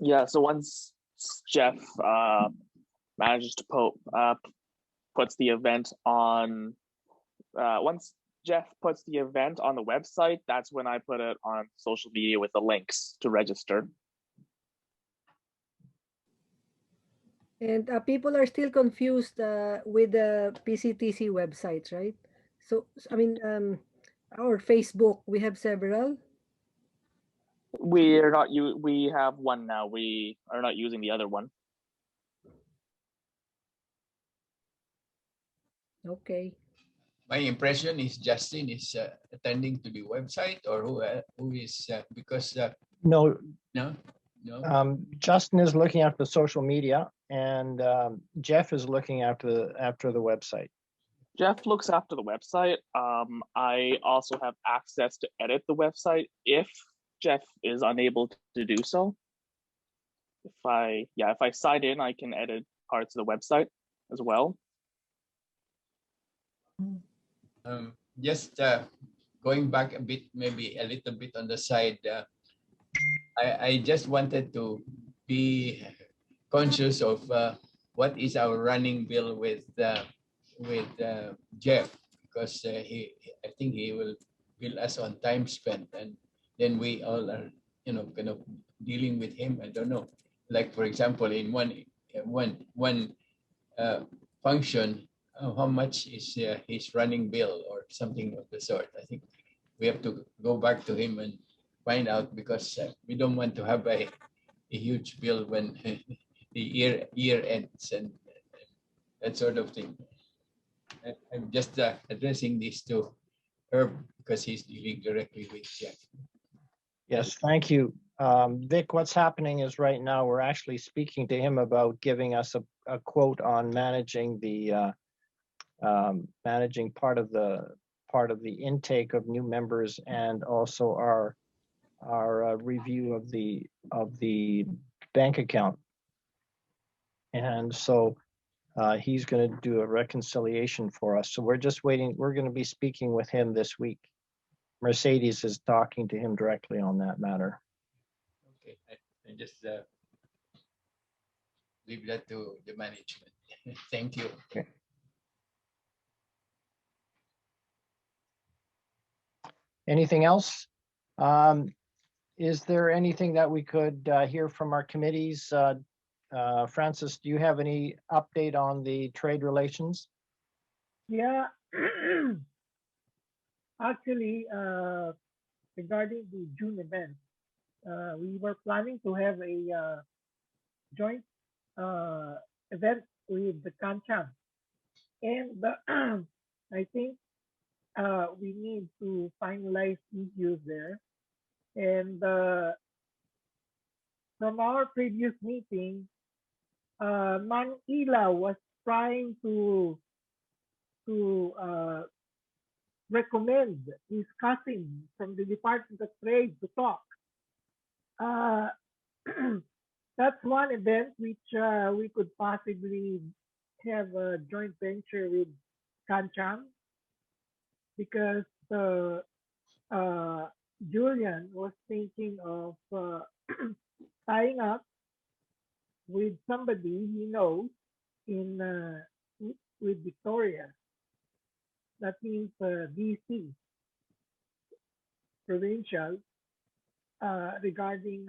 Yeah, so once Jeff manages to puts the event on, once Jeff puts the event on the website, that's when I put it on social media with the links to register. and people are still confused with the PCTC websites, right? So I mean, our Facebook, we have several. We are not we have one now. We are not using the other one. Okay. My impression is Justin is attending to the website, or who is because No, no, no. Justin is looking after the social media, and Jeff is looking after the website. Jeff looks after the website. I also have access to edit the website if Jeff is unable to do so. If I sign in, I can edit parts of the website as well. Just going back a bit, maybe a little bit on the side. I just wanted to be conscious of what is our running bill with Jeff, because I think he will bill us on time spent, and then we all are kind of dealing with him. I don't know, like for example, in one function, how much is his running bill or something of the sort. I think we have to go back to him and find out, because we don't want to have a huge bill when the year ends and that sort of thing. I'm just addressing this to Herb because he's dealing directly with Jeff. Yes, thank you. Vic, what's happening is right now we're actually speaking to him about giving us a quote on managing the managing part of the intake of new members, and also our review of the bank account. And so he's going to do a reconciliation for us. So we're just waiting. We're going to be speaking with him this week. Mercedes is talking to him directly on that matter. Okay, I just leave that to the management. Thank you. Okay. Anything else? Is there anything that we could hear from our committees? Francis, do you have any update on the trade relations? Yeah, actually, regarding the June event, we were planning to have a joint event with the Kancham, and I think we need to finalize issues there. And from our previous meeting, Manila was trying to recommend his cousin from the Department of Trade to talk. That's one event which we could possibly have a joint venture with Kancham, because Julian was thinking of tying up with somebody he knows in with Victoria. That means DC provincial, regarding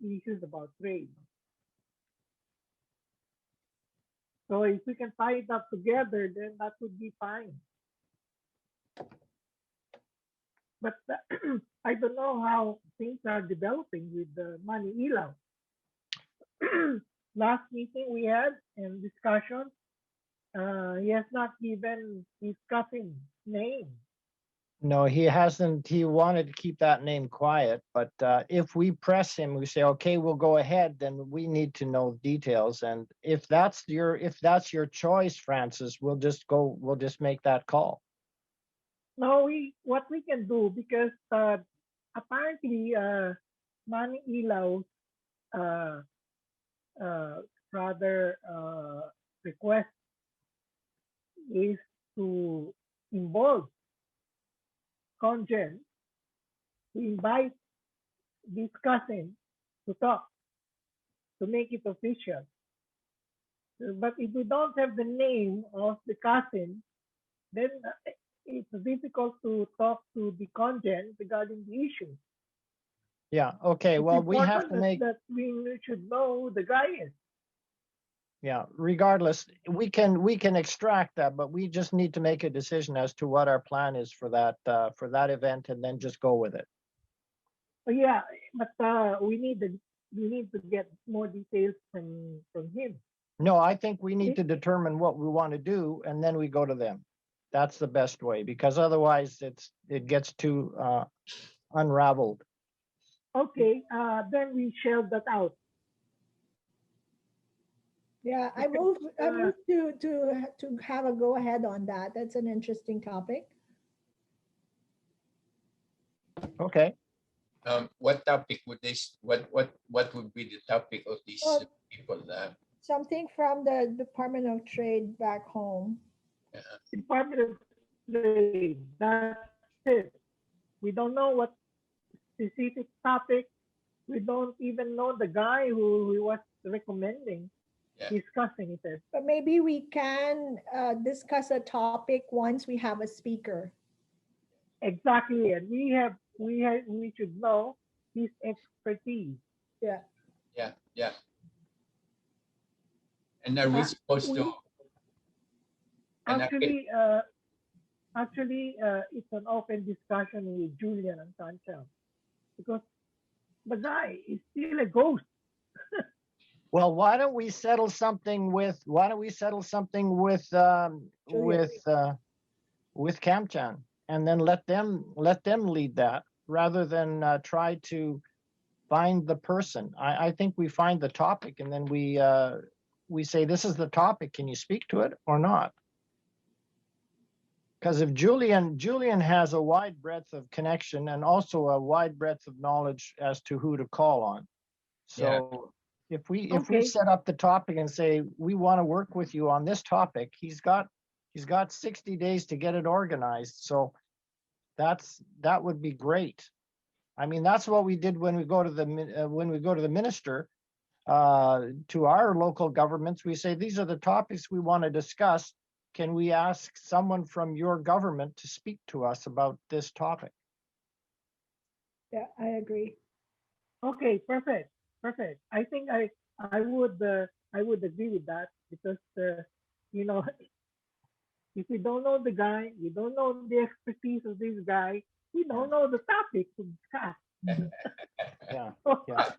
issues about trade. So if we can tie it up together, then that would be fine. But I don't know how things are developing with the Money Ilaw. Last meeting we had and discussion, he has not given his cousin's name. No, he hasn't. He wanted to keep that name quiet, but if we press him, we say, okay, we'll go ahead, then we need to know details. And if that's your choice, Francis, we'll just make that call. No, what we can do, because apparently Manny Ilaw's rather request is to involve Congen to invite this cousin to talk, to make it official. But if we don't have the name of the cousin, then it's difficult to talk to the congen regarding the issue. Yeah, okay, It's well, we have to important make, that we should know who the guy is. yeah, regardless, we can extract that, but we just need to make a decision as to what our plan is for that event and then just go with it. Yeah, but we need to get more details from him. No, I think we need to determine what we want to do and then we go to them. That's the best way, because otherwise it gets too unraveled. Okay, then we shell that out. Yeah, I move to have a go ahead on that. That's an interesting topic. Okay. What topic would this? What would be the topic of these Well, people? Something from the Department of Trade back home. Department of Trade. That's it. We don't know what specific topic. We don't even know the guy who was recommending discussing it. But maybe we can discuss a topic once we have a speaker. Exactly, and we should know his expertise. Yeah. Yeah. And are we supposed to? Actually, it's an open discussion with Julian and Sancho, because the guy is still a ghost. Well, why don't we settle something with Kamchan and then let them lead that rather than try to find the person. I think we find the topic and then we say, this is the topic. Can you speak to it or not? Because if Julian has a wide breadth of connection and also a wide breadth of knowledge as to who to call on. So if we set up the topic and say, we want to work with you on this topic, he's got 60 days to get it organized. So that would be great. I mean, that's what we did when we go to the minister, to our local governments. We say, these are the topics we want to discuss. Can we ask someone from your government to speak to us about this topic? Yeah, I agree. Okay, perfect. I think I would agree with that, because if we don't know the guy, we don't know the expertise of this guy, we don't know the topic to discuss. Yeah.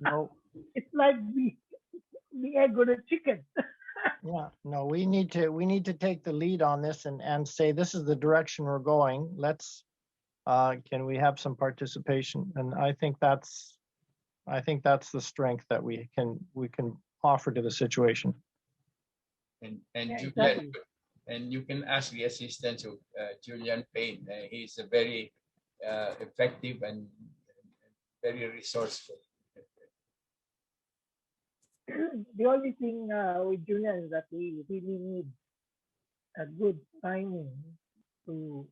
No. It's like the egg or the chicken. Yeah, no, we need to take the lead on this and say, this is the direction we're going. Let's can we have some participation? And I think that's the strength that we can offer to the situation. And exactly. And you can ask the assistance of Julian Payne. He's a very effective and very resourceful. The only thing with Julian is that we really need a good timing to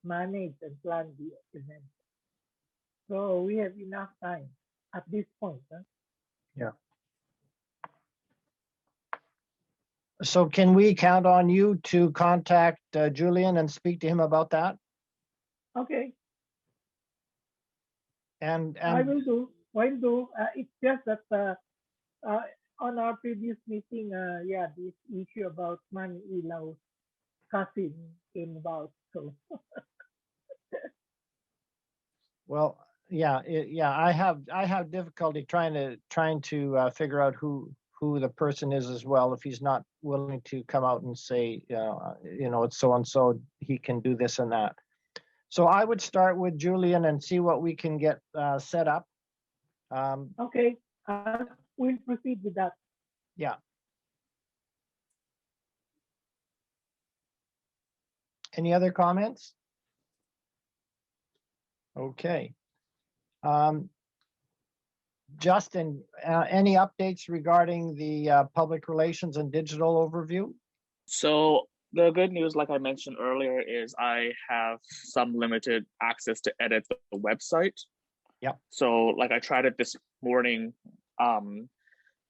manage and plan the event. So we have enough time at this point. Huh? Yeah. So can we count on you to contact Julian and speak to him about that? Okay. And I will do. It's just that on our previous meeting, this issue about Manny Ilaw's cousin came about. So. Well, I have difficulty trying to figure out who the person is as well. If he's not willing to come out and say, it's so and so, he can do this and that. So I would start with Julian and see what we can get set up. Okay, we'll proceed with that. Yeah. Any other comments? Okay. Justin, any updates regarding the public relations and digital overview? So the good news, like I mentioned earlier, is I have some limited access to edit the website. Yep. So like I tried it this morning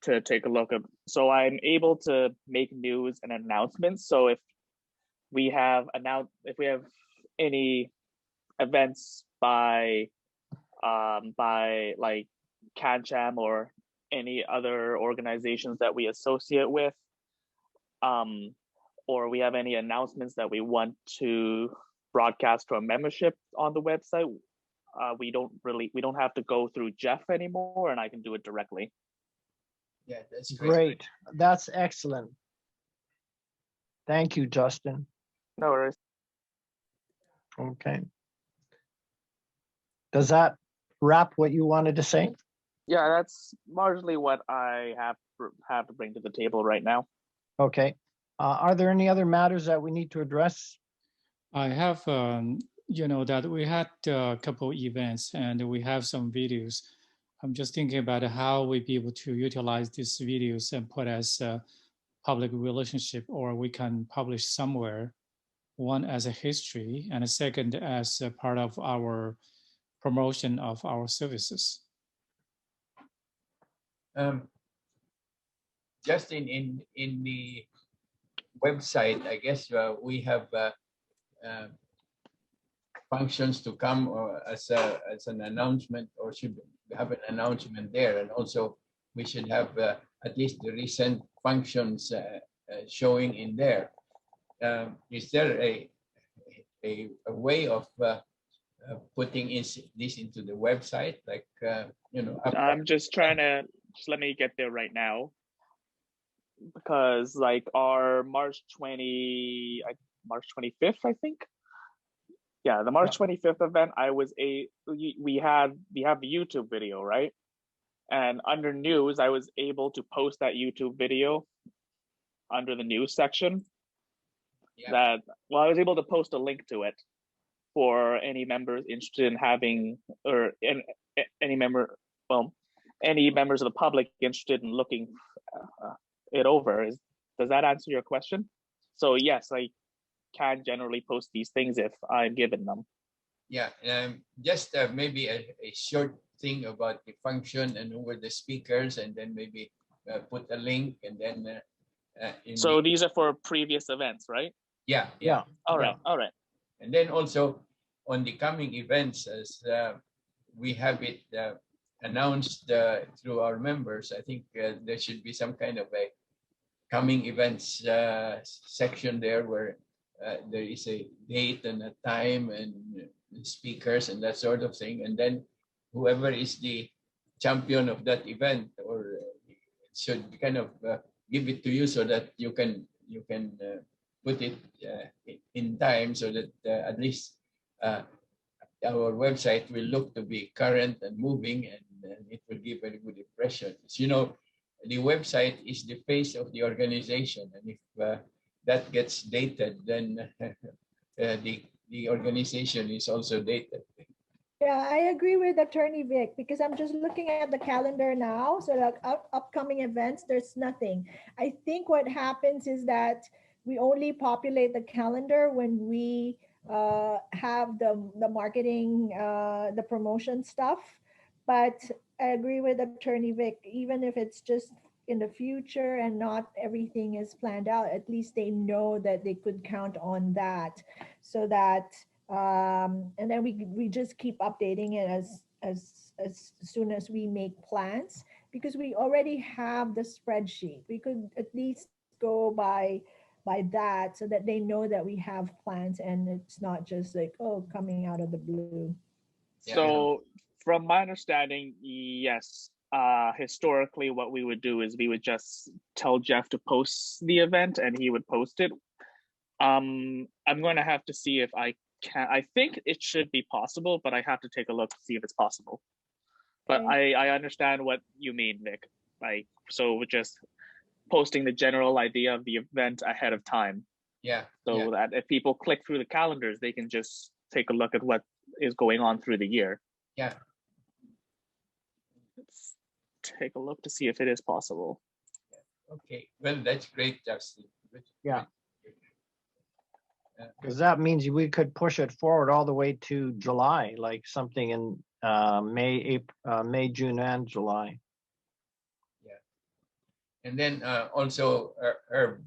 to take a look at, so I'm able to make news and announcements. So if we have any events by like CanCham or any other organizations that we associate with, or we have any announcements that we want to broadcast to our membership on the website, we don't have to go through Jeff anymore, and I can do it directly. Yeah, that's great. Great. That's excellent. Thank you, Justin. No worries. Okay. Does that wrap what you wanted to say? Yeah, that's largely what I have to bring to the table right now. Okay. Are there any other matters that we need to address? I have, that we had a couple events and we have some videos. I'm just thinking about how we be able to utilize these videos and put as a public relationship, or we can publish somewhere, one as a history and a second as a part of our promotion of our services. Just in the website, I guess we have functions to come, or as an announcement, or should have an announcement there, and also we should have at least the recent functions showing in there. Is there a way of putting this into the website, like I'm just let me get there right now, because like our March 25th, I think. Yeah, the March 25th event, we have the YouTube video, right? And under news, I was able to post that YouTube video under the news section. Yeah. I was able to post a link to it for any members interested in having, or any members of the public interested in looking it over. Does that answer your question? So yes, I can generally post these things if I'm given them. Yeah, just maybe a short thing about the function and who were the speakers, and then maybe put a link, and then so these are for previous events, right? Yeah. All right. And then also on the coming events, as we have it announced through our members, I think there should be some kind of a coming events section there, where there is a date and a time and speakers and that sort of thing, and then whoever is the champion of that event, or should kind of give it to you, so that you can put it in time, so that at least our website will look to be current and moving, and it will give a good impression. As you know, the website is the face of the organization, and if that gets dated, then the organization is also dated. Yeah, I agree with Attorney Vic, because I'm just looking at the calendar now. So like upcoming events, there's nothing. I think what happens is that we only populate the calendar when we have the marketing, the promotion stuff. But I agree with Attorney Vic, even if it's just in the future and not everything is planned out, at least they know that they could count on that, so that and then we just keep updating it as soon as we make plans, because we already have the spreadsheet. We could at least go by that, so that they know that we have plans, and it's not just like, oh, coming out of the blue. So from my understanding, yes, historically what we would do is we would just tell Jeff to post the event and he would post it. I'm going to have to see if I can. I think it should be possible, but I have to take a look to see if it's possible. But Okay. I understand what you mean, Vic. Like, so we're just posting the general idea of the event ahead of time. Yeah. So that if people click through the calendars, they can just take a look at what is going on through the year. Yeah. Let's take a look to see if it is possible. Okay. Well, that's great, Justin. Yeah. Because that means we could push it forward all the way to July, like something in May, June, and July. And then also, Herb,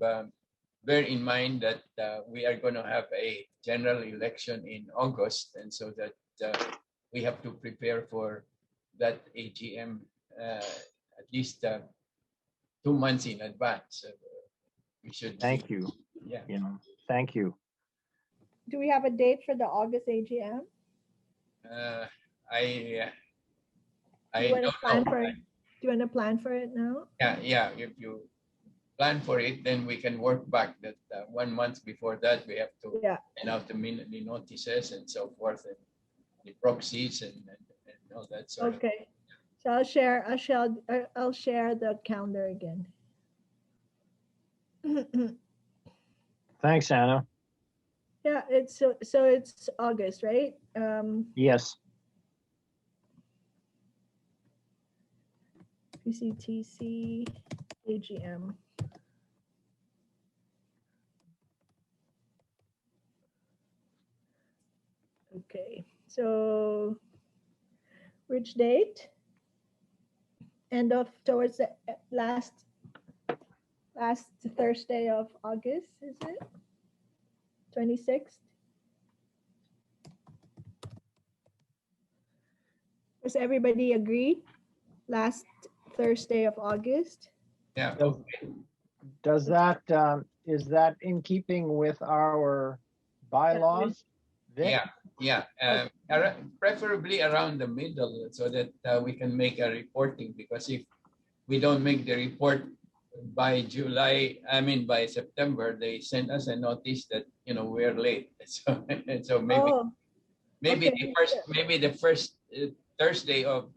bear in mind that we are going to have a general election in August, and so that we have to prepare for that AGM at least 2 months in advance. We should. Thank you. Yeah. Thank you. Do we have a date for the August AGM? I Do you want to don't plan know. for it? Do you want to plan for it now? Yeah. If you plan for it, then we can work back that 1 month before that we have to Yeah. send out the notices and so forth, and the proxies and all that sort of. Okay. So I'll share the calendar again. Thanks, Anna. Yeah, so it's August, right? Yes. PCTC AGM. Okay, so which date? End of towards the last Thursday of August, is it? 26th? Does everybody agree? Last Thursday of August? Yeah. Does- Okay. Does that, is that in keeping with our bylaws? Vic? Yeah. Preferably around the middle so that we can make a reporting, because if we don't make the report by by September, they send us a notice that we're late. So maybe okay. the first Thursday of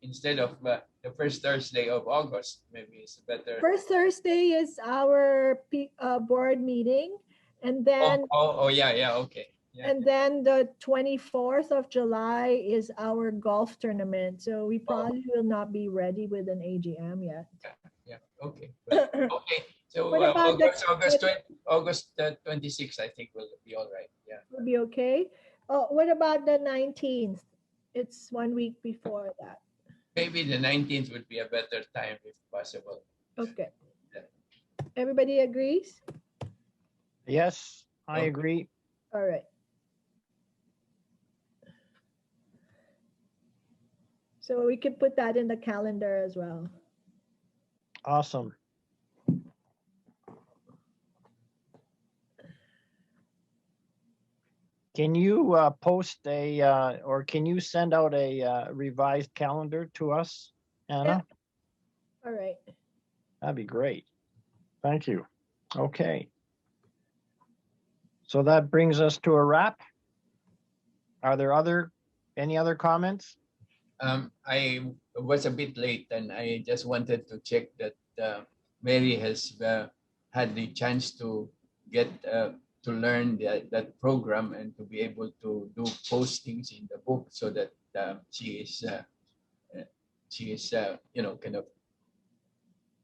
instead of the first Thursday of August, maybe it's better. First Thursday is our board meeting, and then Yeah, okay. Yeah. and then the 24th of July is our golf tournament. So we probably will not be ready with an AGM yet. Yeah. Okay. Well, okay. So What about August 26th, I think will be all right. Yeah. will be okay. Oh, what about the 19th? It's 1 week before that. Maybe the 19th would be a better time if possible. Okay. Yeah. Everybody agrees? Yes, I Okay. agree. All right. So we could put that in the calendar as well. Awesome. Can you post or can you send out a revised calendar to us, Anna? All right. That'd be great. Thank you. Okay. So that brings us to a wrap. Are there any other comments? I was a bit late, and I just wanted to check that Mary has had the chance to get to learn that program and to be able to do postings in the book, so that she is kind of,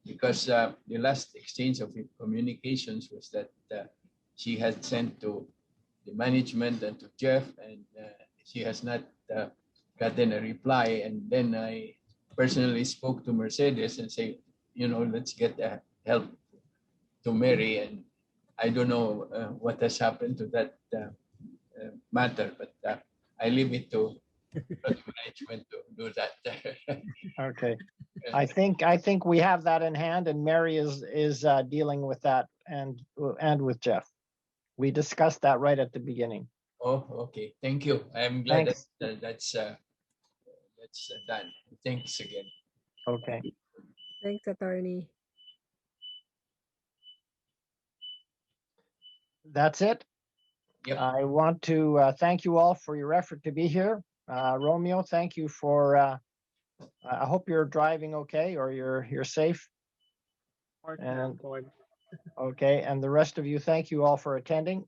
because the last exchange of communications was that she had sent to the management and to Jeff, and she has not gotten a reply. And then I personally spoke to Mercedes and say, let's get help to Mary. And I don't know what has happened to that matter, but I leave it to management to do that. Okay. I think we have that in hand, and Mary is dealing with that and with Jeff. We discussed that right at the beginning. Oh, okay. Thank you. I'm glad Thanks. that's done. Thanks again. Okay. Thanks, attorney. That's it. Yep. I want to thank you all for your effort to be here. Romeo, thank you for, I hope you're driving okay, or you're safe. And okay, and the rest of you, thank you all for attending.